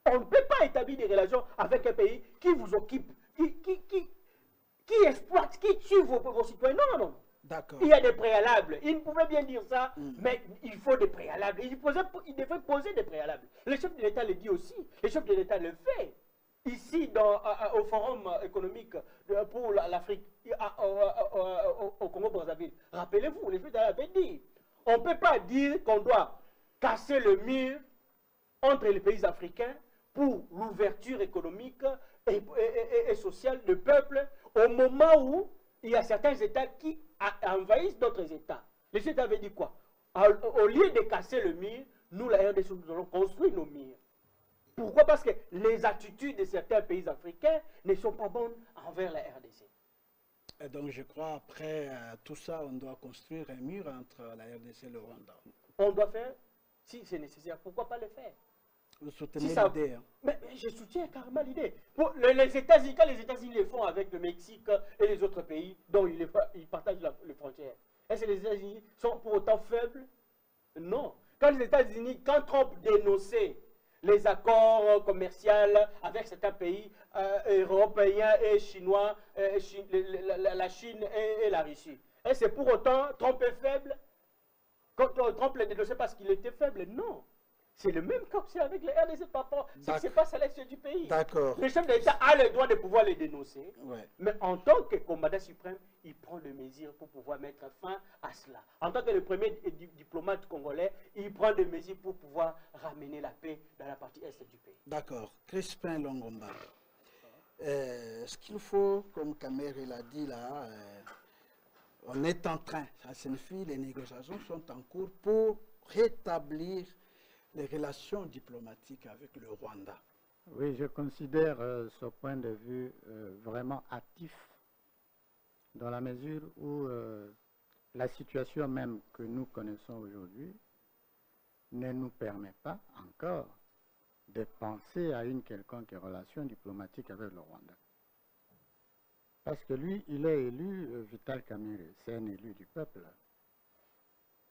On ne peut pas établir des relations avec un pays qui vous occupe, qui exploite, qui tue vos citoyens. Non, non, non. D'accord. Il y a des préalables. Il pouvait bien dire ça, mais il faut des préalables. Il devait poser des préalables. Le chef de l'État le dit aussi. Le chef de l'État le fait. Ici, au Forum économique pour l'Afrique, au Congo-Brazzaville, rappelez-vous, le chef de l'État avait dit, on ne peut pas dire qu'on doit casser le mur entre les pays africains pour l'ouverture économique et sociale du peuple au moment où il y a certains États qui envahissent d'autres États. Les États avaient dit quoi? Au lieu de casser le mur, nous, la RDC, nous allons construire nos murs. Pourquoi? Parce que les attitudes de certains pays africains ne sont pas bonnes envers la RDC. Et donc, je crois, après tout ça, on doit construire un mur entre la RDC et le Rwanda. On doit faire, si c'est nécessaire, pourquoi pas le faire? Vous soutenez Si l'idée, hein? Mais je soutiens carrément l'idée. Les États-Unis, quand les États-Unis le font avec le Mexique et les autres pays dont ils partagent les frontières, est-ce que les États-Unis sont pour autant faibles? Non. Quand les États-Unis, quand Trump dénonçait les accords commerciaux avec certains pays européens et chinois, la Chine et la Russie, est-ce que pour autant Trump est faible? Quand Trump le dénonçait parce qu'il était faible? Non. C'est le même cas aussi avec les RDC par rapport à ce qui se passe à l'est du pays. D'accord. Le chef de l'État a le droit de pouvoir les dénoncer, Ouais. mais en tant que commandant suprême, il prend des mesures pour pouvoir mettre fin à cela. En tant que le premier diplomate congolais, il prend des mesures pour pouvoir ramener la paix dans la partie est du pays. D'accord. Crispin Longomba. Ce qu'il faut, comme Kamer l'a dit là, on est en train, ça signifie les négociations sont en cours pour rétablir les relations diplomatiques avec le Rwanda. Oui, je considère ce point de vue vraiment hâtif, dans la mesure où la situation même que nous connaissons aujourd'hui ne nous permet pas encore de penser à une quelconque relation diplomatique avec le Rwanda. Parce que lui, il est élu, Vital Kamerhe, c'est un élu du peuple.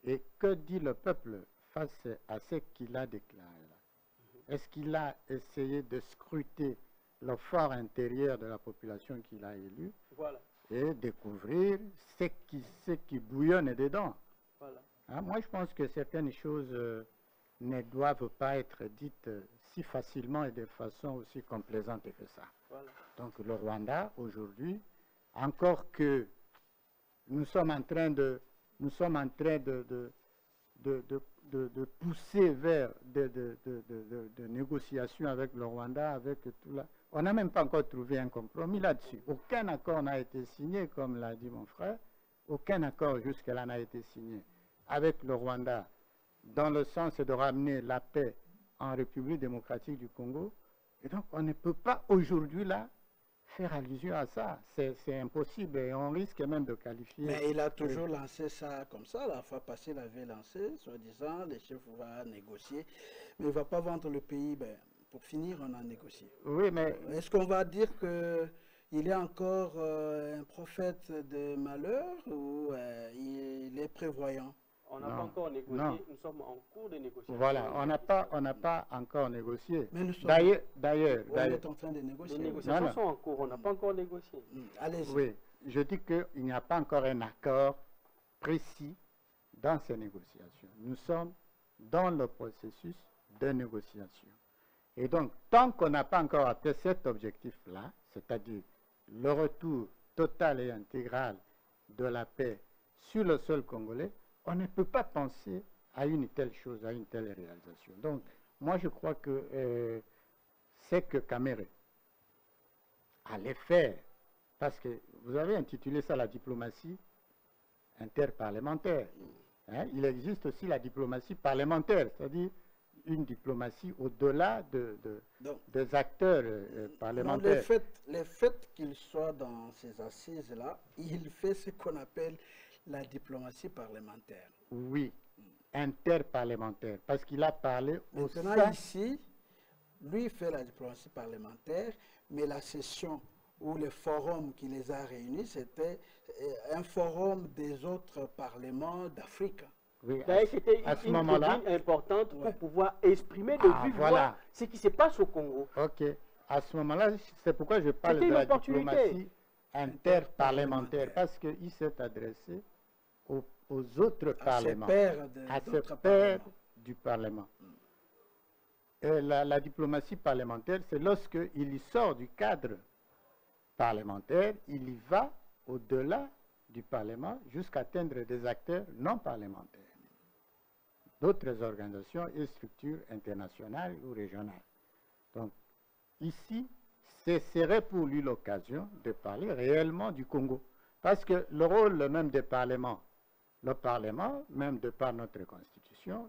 Et que dit le peuple face à ce qu'il a déclaré là? Est-ce qu'il a essayé de scruter le fort intérieur de la population qu'il a élue Voilà. et découvrir ce qui bouillonne dedans? Voilà. Hein, moi, je pense que certaines choses ne doivent pas être dites si facilement et de façon aussi complaisante que ça. Voilà. Donc le Rwanda, aujourd'hui, encore que nous sommes en train de pousser vers de négociations avec le Rwanda, avec tout là. On n'a même pas encore trouvé un compromis là-dessus. Aucun accord n'a été signé, comme l'a dit mon frère. Aucun accord jusque-là n'a été signé avec le Rwanda, dans le sens de ramener la paix en République démocratique du Congo. Et donc, on ne peut pas aujourd'hui là faire allusion à ça. C'est impossible et on risque même de qualifier. Mais il a toujours lancé ça comme ça. La fois passée, il avait lancé, soi-disant, les chefs vont négocier. Mais il ne va pas vendre le pays. Ben, pour finir, on a négocié. Oui, mais... Est-ce qu'on va dire qu'il est encore un prophète de malheur ou il est prévoyant? On n'a pas encore négocié, non. Nous sommes en cours de négociation. Voilà, on n'a pas encore négocié. Mais nous sommes... D'ailleurs, on est en train de négocier. Les négociations sont en cours, on n'a pas encore négocié. Allez-y. Oui, je dis qu'il n'y a pas encore un accord précis dans ces négociations. Nous sommes dans le processus de négociation. Et donc, tant qu'on n'a pas encore atteint cet objectif-là, c'est-à-dire le retour total et intégral de la paix sur le sol congolais, on ne peut pas penser à une telle chose, à une telle réalisation. Donc, moi, je crois que c'est que Kamerhe allait faire, parce que vous avez intitulé ça la diplomatie interparlementaire. Hein? Il existe aussi la diplomatie parlementaire, c'est-à-dire une diplomatie au-delà des acteurs parlementaires. Non, le fait qu'il soit dans ces assises-là, il fait ce qu'on appelle la diplomatie parlementaire. Oui, interparlementaire, parce qu'il a parlé au sein... Maintenant, ici, lui fait la diplomatie parlementaire, mais la session ou le forum qui les a réunis, c'était un forum des autres parlements d'Afrique. Oui, D'ailleurs, c'était à ce une moment-là, tribune importante Ouais. pour pouvoir exprimer de vive voix voilà. ce qui se passe au Congo. ok. À ce moment-là, c'est pourquoi je parle C'était de une la opportunité. diplomatie interparlementaire, parce qu'il s'est adressé aux autres À ses parlements, pairs à ses d'autres pairs parlements. du Parlement. Et la diplomatie parlementaire, c'est lorsqu'il y sort du cadre parlementaire, il y va au-delà du Parlement jusqu'à atteindre des acteurs non parlementaires, d'autres organisations et structures internationales ou régionales. Donc, ici, ce serait pour lui l'occasion de parler réellement du Congo. Parce que le rôle même des parlements, le Parlement, même de par notre Constitution,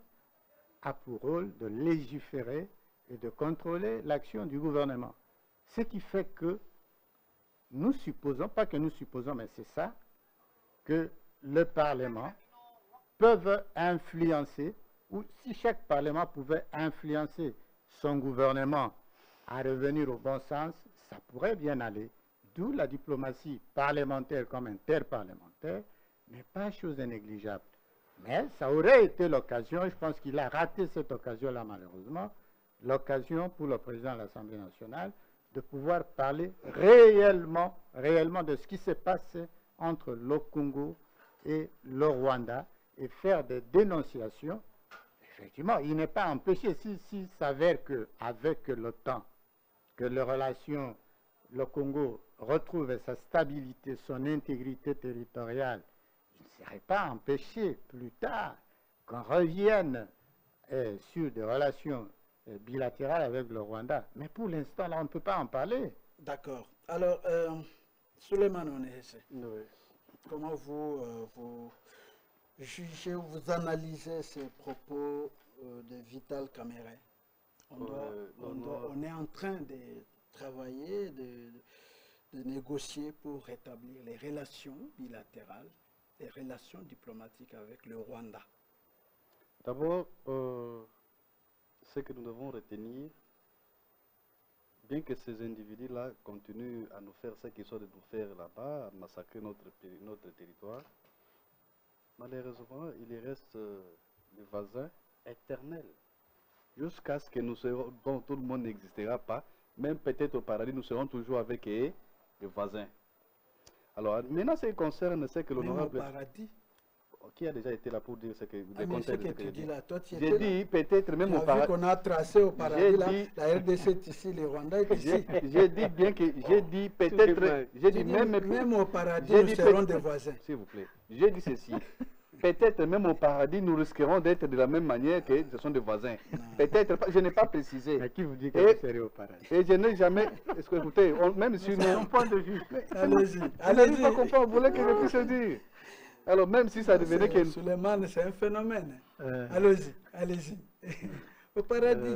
a pour rôle de légiférer et de contrôler l'action du gouvernement. Ce qui fait que nous supposons, pas que nous supposons, mais c'est ça, que le Parlement peut influencer, ou si chaque Parlement pouvait influencer son gouvernement à revenir au bon sens, ça pourrait bien aller. D'où la diplomatie parlementaire comme interparlementaire n'est pas chose négligeable. Mais ça aurait été l'occasion, je pense qu'il a raté cette occasion-là malheureusement, l'occasion pour le président de l'Assemblée nationale de pouvoir parler réellement de ce qui s'est passé entre le Congo et le Rwanda et faire des dénonciations. Effectivement, il n'est pas empêché, s'il s'avère qu'avec le temps, que les relations, le Congo retrouve sa stabilité, son intégrité territoriale, il ne serait pas empêché plus tard qu'on revienne sur des relations bilatérales avec le Rwanda. Mais pour l'instant, là, on ne peut pas en parler. D'accord. Alors, Souleymane Onehesse, Oui. comment vous jugez, vous analysez ces propos de Vital Kamerhe? On est en train de travailler, de négocier pour rétablir les relations bilatérales, les relations diplomatiques avec le Rwanda. D'abord, ce que nous devons retenir, bien que ces individus-là continuent à nous faire ce qu'ils sont de nous faire là-bas, à massacrer notre territoire, malheureusement, il reste le voisin éternel. Jusqu'à ce que nous serons, dont tout le monde n'existera pas, même peut-être au paradis, nous serons toujours avec les voisins. Alors, maintenant, ce qui concerne ce que l'honorable... Même au paradis. Qui a déjà été là pour dire ce que... Mais ce que tu dis là, toi tu J'ai dit peut-être même au paradis. qu'on a tracé au paradis là, la RDC est ici, le Rwanda est ici. J'ai dit bien que... J'ai dit peut-être... J'ai dit même au paradis, nous serons des voisins. S'il vous plaît. J'ai dit ceci. Peut-être même au paradis, nous risquerons d'être de la même manière que ce sont des voisins. Peut-être pas, je n'ai pas précisé. Mais qui vous dit que vous serez au paradis? Et je n'ai jamais... Écoutez, même si nous... C'est un point de vue. Allez-y, Allez-y. Pas comprendre, vous voulez que je puisse dire. Alors même si ça devenait que... Souleymane, c'est un phénomène. Allez-y, allez-y. Au paradis,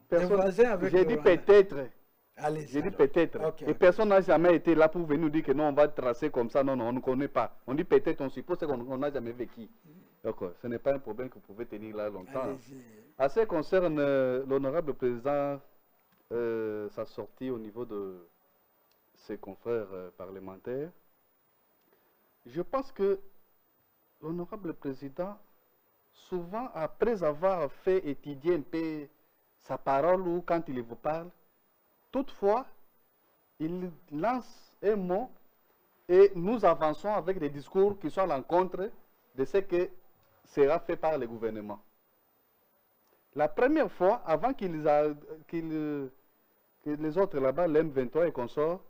des voisins avec J'ai dit peut-être. J'ai dit peut-être. Okay, et personne n'a jamais été là pour venir nous dire que non, on va tracer comme ça. Non, non, on ne connaît pas. On dit peut-être, on suppose qu'on n'a jamais vécu. Donc, ce n'est pas un problème que vous pouvez tenir là longtemps. À ce qui concerne l'honorable président, sa sortie au niveau de ses confrères parlementaires, je pense que l'honorable président, souvent après avoir fait étudier un peu sa parole ou quand il vous parle, toutefois, il lance un mot et nous avançons avec des discours qui sont à l'encontre de ce que sera fait par le gouvernement. La première fois, avant que les autres là-bas, l'M23 et consorts,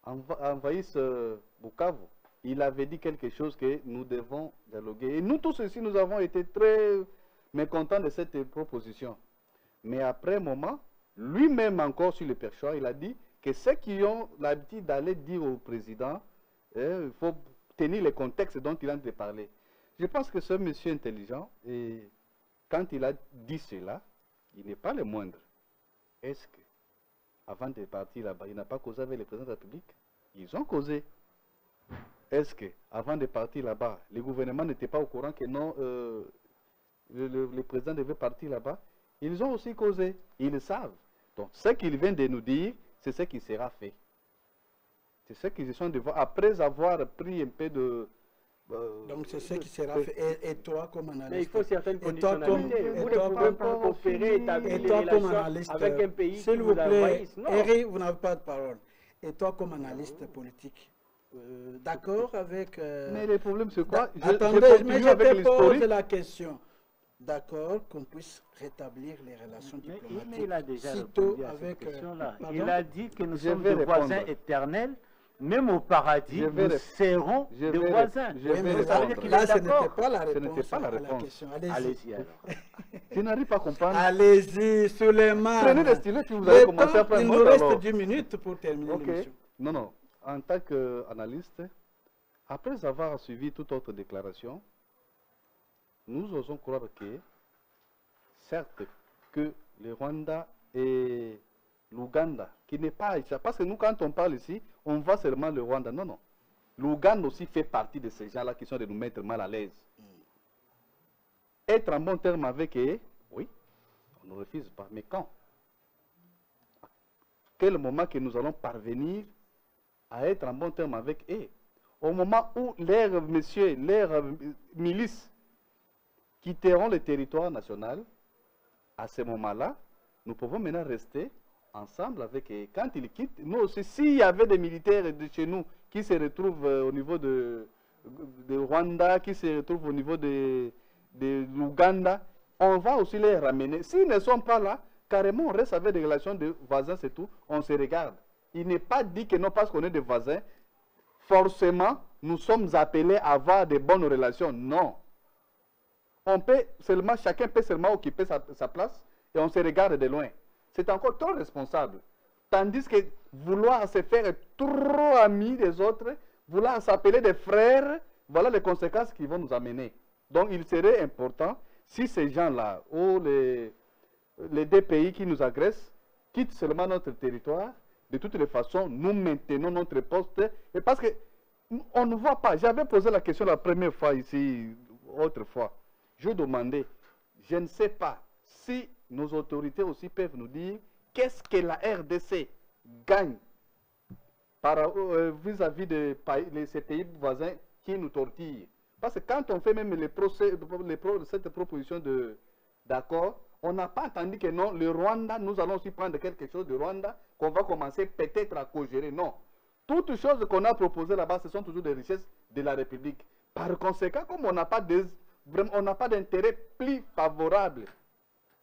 envahissent Bukavu, il avait dit quelque chose que nous devons dialoguer. Et nous tous ici, nous avons été très mécontents de cette proposition. Mais après un moment, lui-même encore sur le perchoir, il a dit que ceux qui ont l'habitude d'aller dire au président, il faut tenir le contexte dont il a de parler. Je pense que ce monsieur intelligent, et quand il a dit cela, il n'est pas le moindre. Est-ce que, avant de partir là-bas, il n'a pas causé avec le président de la République? Ils ont causé. Est-ce que, avant de partir là-bas, le gouvernement n'était pas au courant que non, le président devait partir là-bas? Ils ont aussi causé. Ils le savent. Donc, ce qu'il vient de nous dire, c'est ce qui sera fait. C'est ce qu'ils sont de voir. Après avoir pris un peu de Donc c'est ce qui sera fait. Et toi, comme analyste... Mais il faut certaines et toi, conditionnalités. Vous ne pouvez pas coopérer, établir des relations avec un pays qui vous envahisse. Non. Eric, vous n'avez pas de parole. Et toi, comme analyste politique, d'accord avec... Mais le problème, c'est quoi? Attendez, mais je te pose la question. D'accord qu'on puisse rétablir les relations diplomatiques. Mais il a déjà sitôt répondu à avec... cette question-là. Pardon? Il a dit que nous sommes des voisins éternels. Même au paradis, nous serons des voisins. Là, ce n'était pas la réponse à la question. Allez-y alors. Je n'arrive pas à comprendre. Allez-y, Suleiman. Prenez des stylos puis vous allez commencer à prendre. Il nous reste 10 minutes pour terminer l'émission. Non. En tant qu'analyste, après avoir suivi toute autre déclaration, nous osons croire que, certes, que le Rwanda et l'Ouganda, qui n'est pas ici, parce que nous, quand on parle ici, on voit seulement le Rwanda. Non. L'Ouganda aussi fait partie de ces gens-là qui sont de nous mettre mal à l'aise. Être en bon terme avec eux, oui, on ne refuse pas. Mais quand? À quel moment que nous allons parvenir à être en bon terme avec eux? Au moment où leurs milices quitteront le territoire national, à ce moment-là, nous pouvons maintenant rester ensemble avec eux. Quand ils quittent, nous aussi, s'il y avait des militaires de chez nous qui se retrouvent au niveau de Rwanda, qui se retrouvent au niveau de l'Ouganda, on va aussi les ramener. S'ils ne sont pas là, carrément, on reste avec des relations de voisins, c'est tout. On se regarde. Il n'est pas dit que non, parce qu'on est des voisins, forcément, nous sommes appelés à avoir de bonnes relations. Non. On peut seulement, chacun peut seulement occuper sa place et on se regarde de loin. C'est encore trop responsable. Tandis que vouloir se faire trop amis des autres, vouloir s'appeler des frères, voilà les conséquences qui vont nous amener. Donc il serait important, si ces gens-là, ou les deux pays qui nous agressent, quittent seulement notre territoire, de toutes les façons, nous maintenons notre poste. Et parce que on ne voit pas, j'avais posé la question la première fois ici, autrefois. Je demandais, je ne sais pas si nos autorités aussi peuvent nous dire qu'est-ce que la RDC gagne vis-à-vis de ces pays voisins qui nous tortillent. Parce que quand on fait même cette proposition d'accord, on n'a pas entendu que non, le Rwanda, nous allons aussi prendre quelque chose du Rwanda qu'on va commencer peut-être à co-gérer. Non. Toutes choses qu'on a proposées là-bas, ce sont toujours des richesses de la République. Par conséquent, comme on n'a pas d'intérêt plus favorable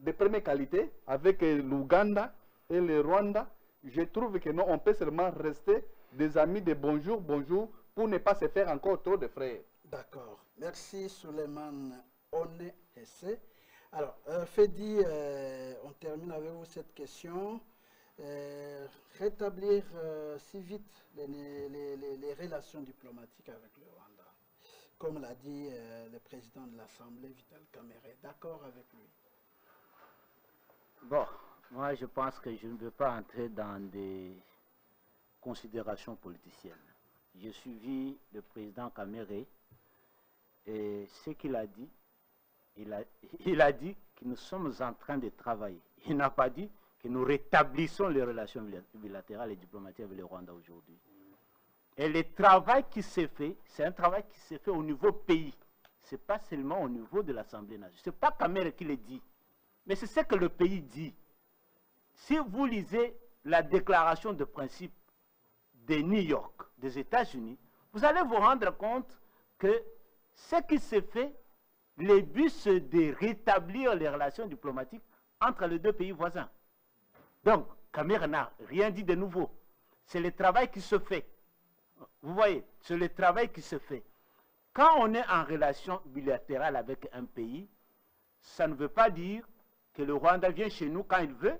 de première qualité avec l'Ouganda et le Rwanda, je trouve que non, on peut seulement rester des amis de bonjour, pour ne pas se faire encore trop de frères. D'accord. Merci Suleiman One Hesse. Alors, Fedi, on termine avec vous cette question. Rétablir si vite les relations diplomatiques avec le Rwanda, comme l'a dit le président de l'Assemblée, Vital Kamerhe. D'accord avec lui? Bon, moi je pense que je ne veux pas entrer dans des considérations politiciennes. J'ai suivi le président Kamerhe et ce qu'il a dit, il a dit que nous sommes en train de travailler. Il n'a pas dit que nous rétablissons les relations bilatérales et diplomatiques avec le Rwanda aujourd'hui. Et le travail qui s'est fait, c'est un travail qui s'est fait au niveau pays. Ce n'est pas seulement au niveau de l'Assemblée nationale. Ce n'est pas Kamerhe qui le dit, mais c'est ce que le pays dit. Si vous lisez la déclaration de principe de New York, des États-Unis, vous allez vous rendre compte que ce qui s'est fait, le but c'est de rétablir les relations diplomatiques entre les deux pays voisins. Donc, Kamerhe n'a rien dit de nouveau. C'est le travail qui se fait. Vous voyez, c'est le travail qui se fait. Quand on est en relation bilatérale avec un pays, ça ne veut pas dire que le Rwanda vient chez nous quand il veut,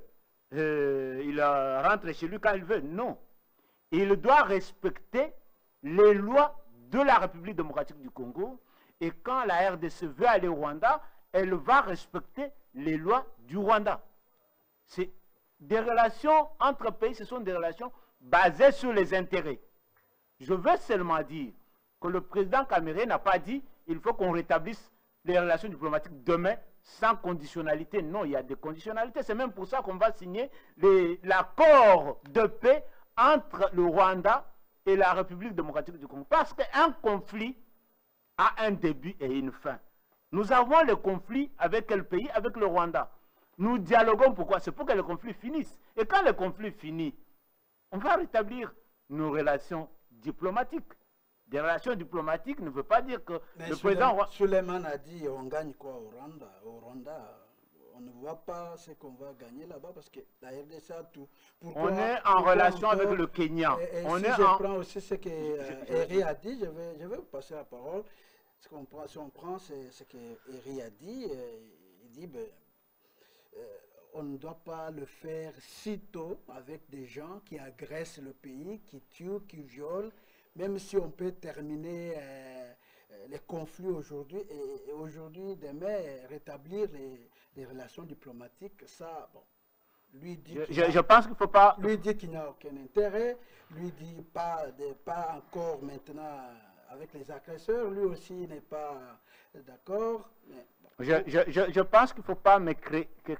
il rentre chez lui quand il veut. Non. Il doit respecter les lois de la République démocratique du Congo. Et quand la RDC veut aller au Rwanda, elle va respecter les lois du Rwanda. C'est des relations entre pays, ce sont des relations basées sur les intérêts. Je veux seulement dire que le président Kamerhe n'a pas dit il faut qu'on rétablisse les relations diplomatiques demain sans conditionnalité. Non, il y a des conditionnalités. C'est même pour ça qu'on va signer l'accord de paix entre le Rwanda et la République démocratique du Congo. Parce qu'un conflit a un début et une fin. Nous avons le conflit avec quel pays? Avec le Rwanda. Nous dialoguons pourquoi? C'est pour que le conflit finisse. Et quand le conflit finit, on va rétablir nos relations diplomatiques. Des relations diplomatiques ne veut pas dire que Mais le président... Suleiman a dit on gagne quoi au Rwanda? Au Rwanda, on ne voit pas ce qu'on va gagner là-bas parce que la RDC a tout. Pourquoi, on est en relation encore, avec le Kenya. Et on si est je en... prends aussi ce que Eri a dit, je vais vous passer la parole. Si on prend ce que Eri a dit, il dit on ne doit pas le faire si tôt avec des gens qui agressent le pays, qui tuent, qui violent, même si on peut terminer les conflits aujourd'hui et aujourd'hui, demain, rétablir les relations diplomatiques, ça, bon, lui dit je pense qu'il ne faut pas... Lui dit qu'il n'y a aucun intérêt, lui dit pas encore maintenant avec les agresseurs, lui aussi n'est pas d'accord. Je pense qu'il ne faut pas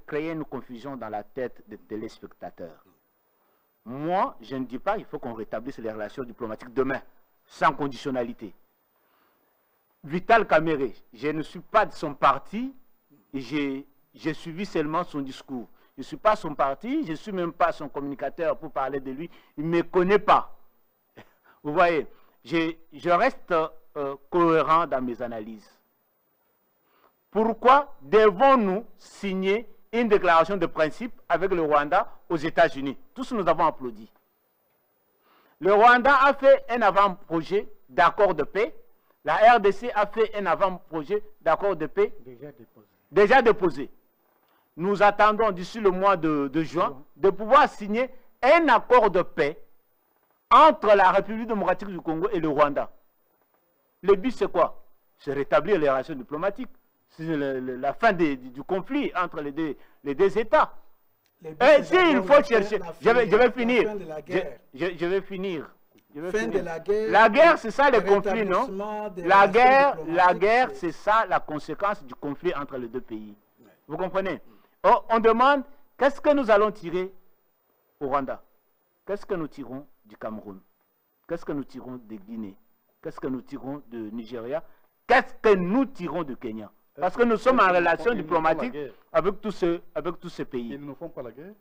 créer une confusion dans la tête des téléspectateurs. Moi, je ne dis pas qu'il faut qu'on rétablisse les relations diplomatiques demain, sans conditionnalité. Vital Kamerhe, je ne suis pas de son parti, j'ai suivi seulement son discours. Je ne suis pas son parti, je ne suis même pas son communicateur pour parler de lui, il ne me connaît pas. Vous voyez, je reste cohérent dans mes analyses. Pourquoi devons-nous signer une déclaration de principe avec le Rwanda aux États-Unis? Tous nous avons applaudi. Le Rwanda a fait un avant-projet d'accord de paix. La RDC a fait un avant-projet d'accord de paix déjà déposé. Nous attendons d'ici le mois de juin de pouvoir signer un accord de paix entre la République démocratique du Congo et le Rwanda. Le but, c'est quoi? C'est rétablir les relations diplomatiques. C'est la fin du conflit entre les deux États. Et s'il faut chercher... Je vais finir. Je vais finir. La guerre, c'est ça le conflit, non? La guerre, c'est ça la conséquence du conflit entre les deux pays. Vous comprenez? On demande, qu'est-ce que nous allons tirer au Rwanda? Qu'est-ce que nous tirons du Cameroun? Qu'est-ce que nous tirons de Guinée? Qu'est-ce que nous tirons de Nigeria? Qu'est-ce que nous tirons du Kenya? Parce que nous sommes en relation diplomatique avec tous ces pays. Ils ne font pas la guerre.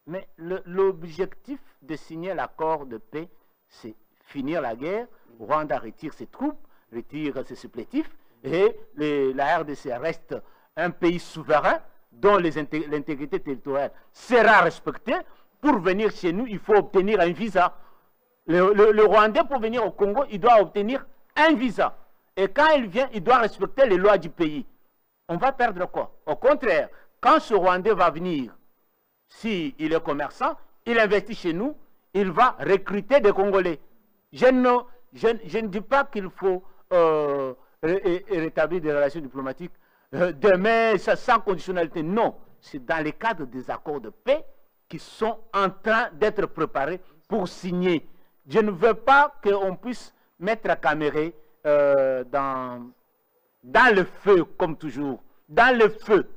Mais l'objectif de signer l'accord de paix, c'est finir la guerre. Rwanda retire ses troupes, retire ses supplétifs, et la RDC reste un pays souverain dont l'intégrité territoriale sera respectée. Pour venir chez nous, il faut obtenir un visa. Le Rwandais, pour venir au Congo, il doit obtenir un visa. Et quand il vient, il doit respecter les lois du pays. On va perdre quoi? Au contraire, quand ce Rwandais va venir, s'il est commerçant, il investit chez nous, il va recruter des Congolais. Je ne dis pas qu'il faut rétablir des relations diplomatiques demain, sans conditionnalité. Non, c'est dans le cadre des accords de paix qui sont en train d'être préparés pour signer. Je ne veux pas qu'on puisse mettre Kamerhe dans le feu, comme toujours. Dans le feu.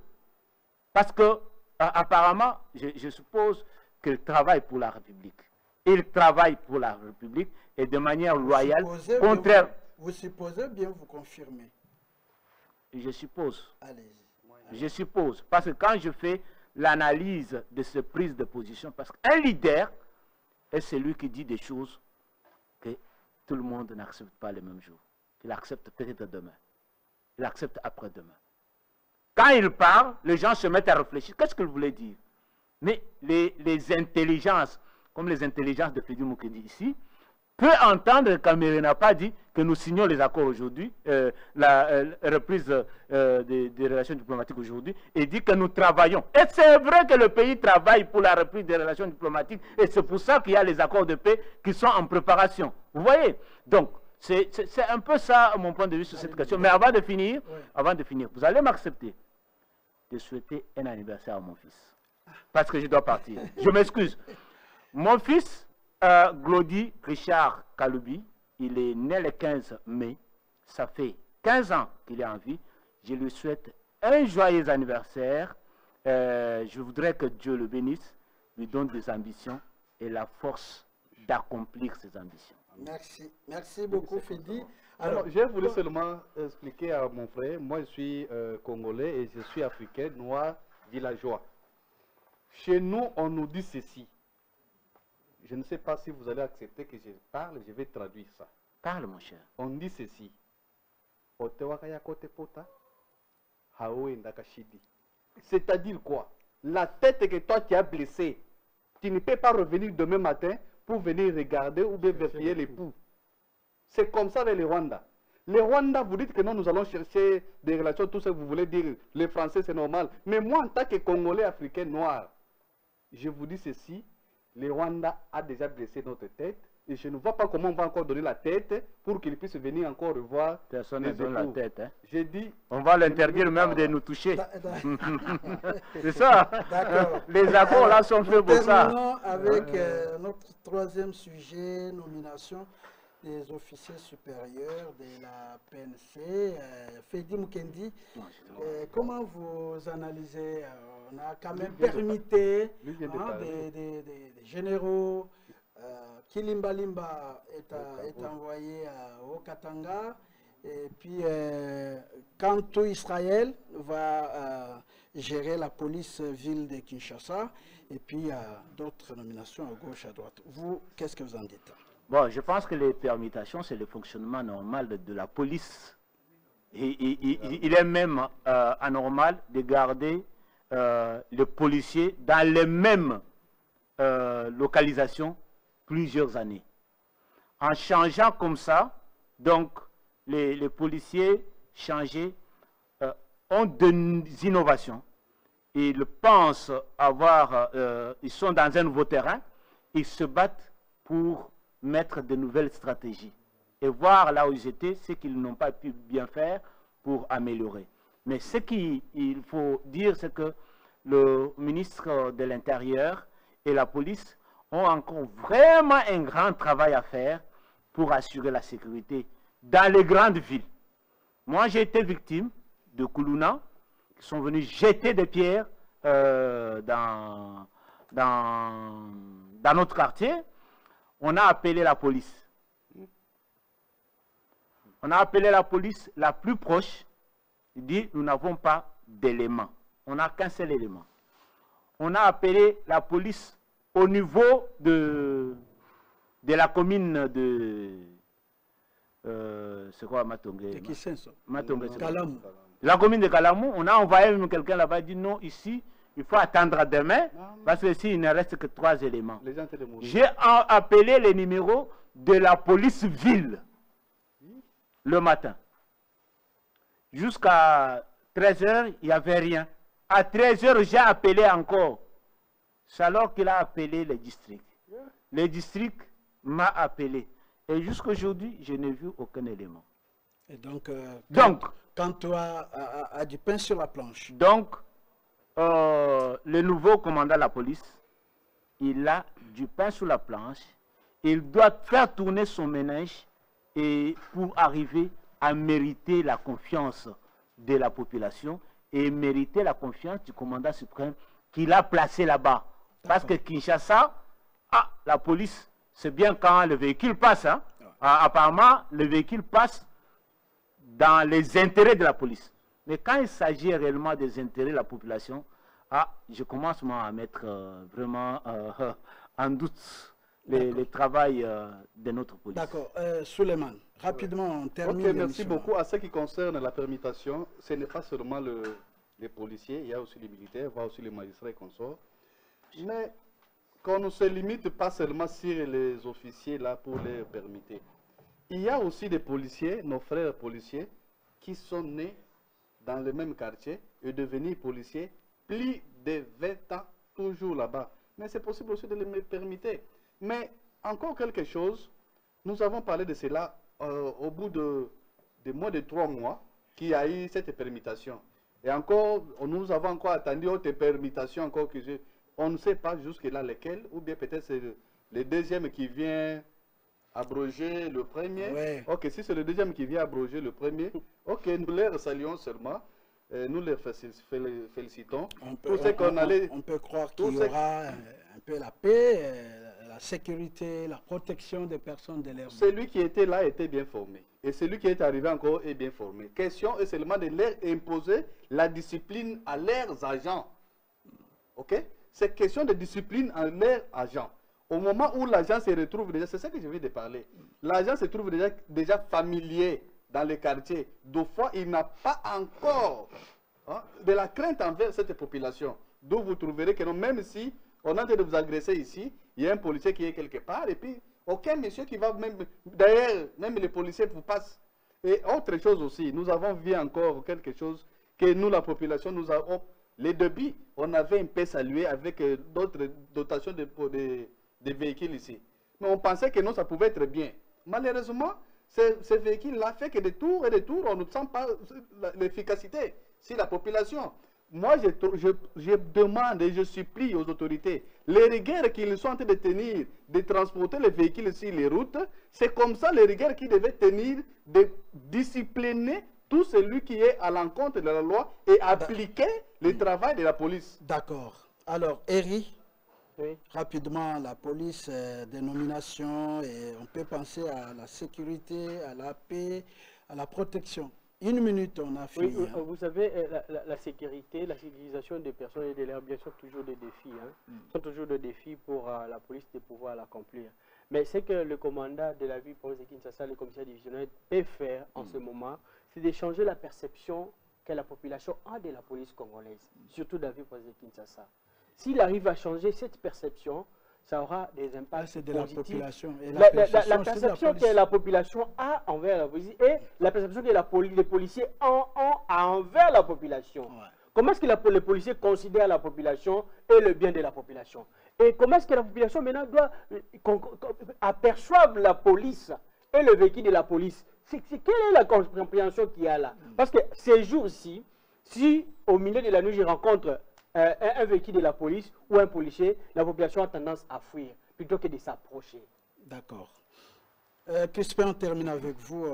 Parce que, apparemment, je suppose qu'il travaille pour la République. Il travaille pour la République et de manière loyale, contraire. Vous supposez bien, vous confirmez. Je suppose. Allez-y. Je suppose. Parce que quand je fais l'analyse de cette prise de position, parce qu'un leader est celui qui dit des choses que tout le monde n'accepte pas le même jour. Il accepte peut-être demain. Il accepte après-demain. Quand il parle, les gens se mettent à réfléchir. Qu'est-ce qu'il voulait dire? Mais les intelligences, comme les intelligences de Fedi Moukedi ici, peut entendre que Kamerhe n'a pas dit que nous signons les accords aujourd'hui, la reprise des relations diplomatiques aujourd'hui, et dit que nous travaillons. Et c'est vrai que le pays travaille pour la reprise des relations diplomatiques, et c'est pour ça qu'il y a les accords de paix qui sont en préparation. Vous voyez? Donc, c'est un peu ça mon point de vue sur cette question. Mais avant de finir, vous allez m'accepter de souhaiter un anniversaire à mon fils. Parce que je dois partir. Je m'excuse. Mon fils, Glody Richard Kaloubi, il est né le 15 mai. Ça fait 15 ans qu'il est en vie. Je lui souhaite un joyeux anniversaire. Je voudrais que Dieu le bénisse, lui donne des ambitions et la force d'accomplir ses ambitions. Merci beaucoup, Fedi. Alors, je voulais seulement expliquer à mon frère, moi je suis congolais et je suis africain, noir, villageois. Chez nous, on nous dit ceci. Je ne sais pas si vous allez accepter que je parle, je vais traduire ça. Parle, mon cher. On dit ceci. C'est-à-dire quoi? La tête que toi tu as blessée, tu ne peux pas revenir demain matin pour venir regarder ou bien vérifier les poux. C'est comme ça avec les Rwandais. Les Rwandais, vous dites que non, nous allons chercher des relations, tout ce que vous voulez dire, les Français c'est normal. Mais moi, en tant que Congolais africain noir, je vous dis ceci, les Rwandais a déjà blessé notre tête. Et je ne vois pas comment on va encore donner la tête pour qu'il puisse venir encore revoir. Personne ne donne la tête. Hein. J'ai dit. On va l'interdire même de nous toucher. C'est ça. Les accords là sont faits pour ça. Terminons avec notre troisième sujet, nomination des officiers supérieurs de la PNC. Fedi Mukendi, comment vous analysez? On a quand même permité des généraux. Kilimba Limba est envoyé au Katanga. Et puis, quand tout Israël va gérer la police ville de Kinshasa, et puis il y a d'autres nominations à gauche, à droite. Vous, qu'est-ce que vous en dites? Bon, je pense que les permutations, c'est le fonctionnement normal de la police. Il est même anormal de garder les policiers dans les mêmes localisations plusieurs années. En changeant comme ça, donc les policiers changés ont des innovations. Ils pensent avoir, ils sont dans un nouveau terrain, ils se battent pour mettre de nouvelles stratégies et voir là où ils étaient, ce qu'ils n'ont pas pu bien faire pour améliorer. Mais ce qu'il faut dire, c'est que le ministre de l'Intérieur et la police ont encore vraiment un grand travail à faire pour assurer la sécurité dans les grandes villes. Moi, j'ai été victime de Koulouna, qui sont venus jeter des pierres dans notre quartier. On a appelé la police. On a appelé la police la plus proche. Il dit, nous n'avons pas d'éléments. On n'a qu'un seul élément. On a appelé la police au niveau de la commune de... c'est quoi Matongé? Kalamou. La commune de Kalamou, on a envoyé même quelqu'un là-bas, il dit non, ici, il faut attendre demain, parce que ici, il ne reste que 3 éléments. J'ai appelé les numéros de la police ville le matin. Jusqu'à 13 h, il n'y avait rien. À 13 h, j'ai appelé encore. C'est alors qu'il a appelé les districts. Le district m'a appelé. Et jusqu'à aujourd'hui, je n'ai vu aucun élément. Et donc, quand tu as du pain sur la planche. Donc, le nouveau commandant de la police, il a du pain sur la planche. Il doit faire tourner son ménage et pour arriver à mériter la confiance de la population et mériter la confiance du commandant suprême qu'il a placé là-bas. Parce que Kinshasa, la police, c'est bien quand le véhicule passe. Hein. Apparemment, le véhicule passe dans les intérêts de la police. Mais quand il s'agit réellement des intérêts de la population, je commence moi à mettre vraiment en doute le travail de notre police. D'accord. Suleiman, rapidement, on termine. Ok, merci beaucoup. À ce qui concerne la permutation, ce n'est pas seulement les policiers, il y a aussi les militaires, il y a aussi les magistrats et consorts. Mais qu'on ne se limite pas seulement sur les officiers là pour les permuter. Il y a aussi des policiers, nos frères policiers, qui sont nés dans le même quartier et devenus policiers plus de 20 ans, toujours là-bas. Mais c'est possible aussi de les permuter. Mais encore quelque chose, nous avons parlé de cela au bout de moins de 3 mois qu'il y a eu cette permutation. Et encore, nous avons encore attendu autre permutation encore que on ne sait pas jusque-là lesquelles, ou bien peut-être c'est le deuxième qui vient abroger le premier. Ouais. Ok, si c'est le deuxième qui vient abroger le premier, ok, nous les saluons seulement, nous les félicitons. On peut croire qu'il y aura un peu la paix, la sécurité, la protection des personnes de l'air. Celui qui était là était bien formé. Et celui qui est arrivé encore est bien formé. Question est seulement de leur imposer la discipline à leurs agents. Ok? C'est question de discipline à leurs agents. Au moment où l'agent se retrouve déjà, c'est ça que je viens de parler. L'agent se trouve déjà familier dans les quartiers. Deux fois, il n'a pas encore de la crainte envers cette population. D'où vous trouverez que non, même si on est en train de vous agresser ici, il y a un policier qui est quelque part, et puis aucun monsieur qui va même... D'ailleurs, même les policiers vous passent. Et autre chose aussi, nous avons vu encore quelque chose que nous, la population, nous avons... Les débits, on avait un peu salué avec d'autres dotations de véhicules ici. Mais on pensait que non, ça pouvait être bien. Malheureusement, ces véhicules-là fait que de tour et de tour, on ne sent pas l'efficacité sur la population. Moi, je demande et je supplie aux autorités, les rigueurs qu'ils sont en train de tenir, de transporter les véhicules sur les routes, c'est comme ça les rigueurs qu'ils devaient tenir, de discipliner tout celui qui est à l'encontre de la loi et appliquer le travail de la police. D'accord. Alors, Eri, Oui. rapidement, la police, des nominations, et on peut penser à la sécurité, à la paix, à la protection. Une minute, on a fini. Oui, vous savez, la sécurité, la sécurisation des personnes et de leurs biens sont toujours des défis. Sont toujours des défis pour la police de pouvoir l'accomplir. Mais ce que le commandant de la ville province de Kinshasa, le commissaire divisionnaire, peut faire en ce moment, c'est de changer la perception que la population a de la police congolaise, surtout dans la ville province de Kinshasa. S'il arrive à changer cette perception, ça aura des impacts c'est de positifs. La population. Et La la perception que la population a envers la police et la perception que les policiers ont envers la population. Ouais. Comment est-ce que les policiers considèrent la population et le bien de la population? Et comment est-ce que la population maintenant doit apercevoir la police et le véhicule de la police? Quelle est la compréhension qu'il y a là? Parce que ces jours-ci, si au milieu de la nuit je rencontre un véhicule de la police ou un policier, la population a tendance à fuir plutôt que de s'approcher. D'accord. Crispin, on termine avec vous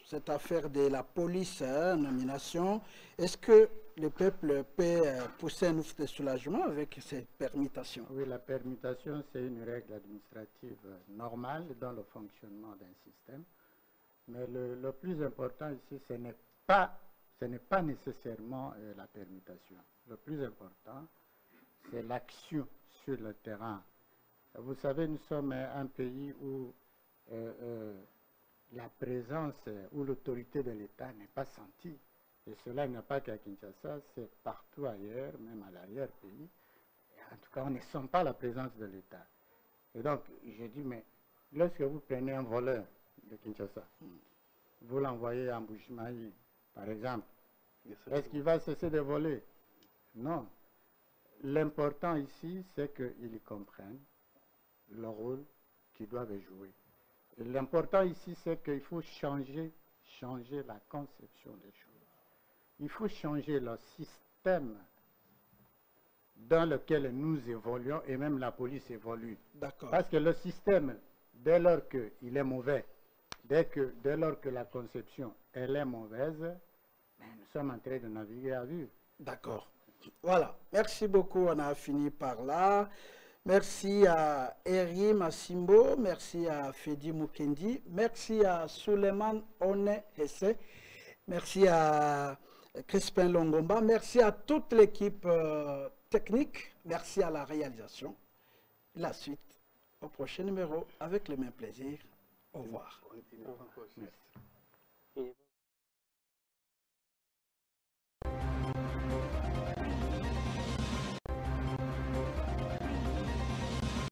cette affaire de la police, nomination. Est-ce que le peuple peut pousser un ouf de soulagement avec ces permutations? Oui, la permutation, c'est une règle administrative normale dans le fonctionnement d'un système. Mais le plus important ici, ce n'est pas nécessairement la permutation. Le plus important, c'est l'action sur le terrain. Vous savez, nous sommes un pays où la présence ou l'autorité de l'État n'est pas sentie. Et cela n'est pas qu'à Kinshasa, c'est partout ailleurs, même à l'arrière-pays. En tout cas, on ne sent pas la présence de l'État. Et donc, je dis, mais lorsque vous prenez un voleur de Kinshasa, vous l'envoyez à Mbujimayi, par exemple, est-ce qu'il va cesser de voler? Non. L'important ici, c'est qu'ils comprennent le rôle qu'ils doivent jouer. Et l'important ici, c'est qu'il faut changer la conception des choses. Il faut changer le système dans lequel nous évoluons et même la police évolue. D'accord. Parce que le système, dès lors qu'il est mauvais, dès lors que la conception elle est mauvaise, nous sommes en train de naviguer à vue. D'accord. Voilà. Merci beaucoup. On a fini par là. Merci à Eri Massimbo. Merci à Fedi Mukendi. Merci à Suleiman One Hesse. Merci à Crispin Longomba. Merci à toute l'équipe technique. Merci à la réalisation. La suite au prochain numéro avec le même plaisir. Au revoir. Et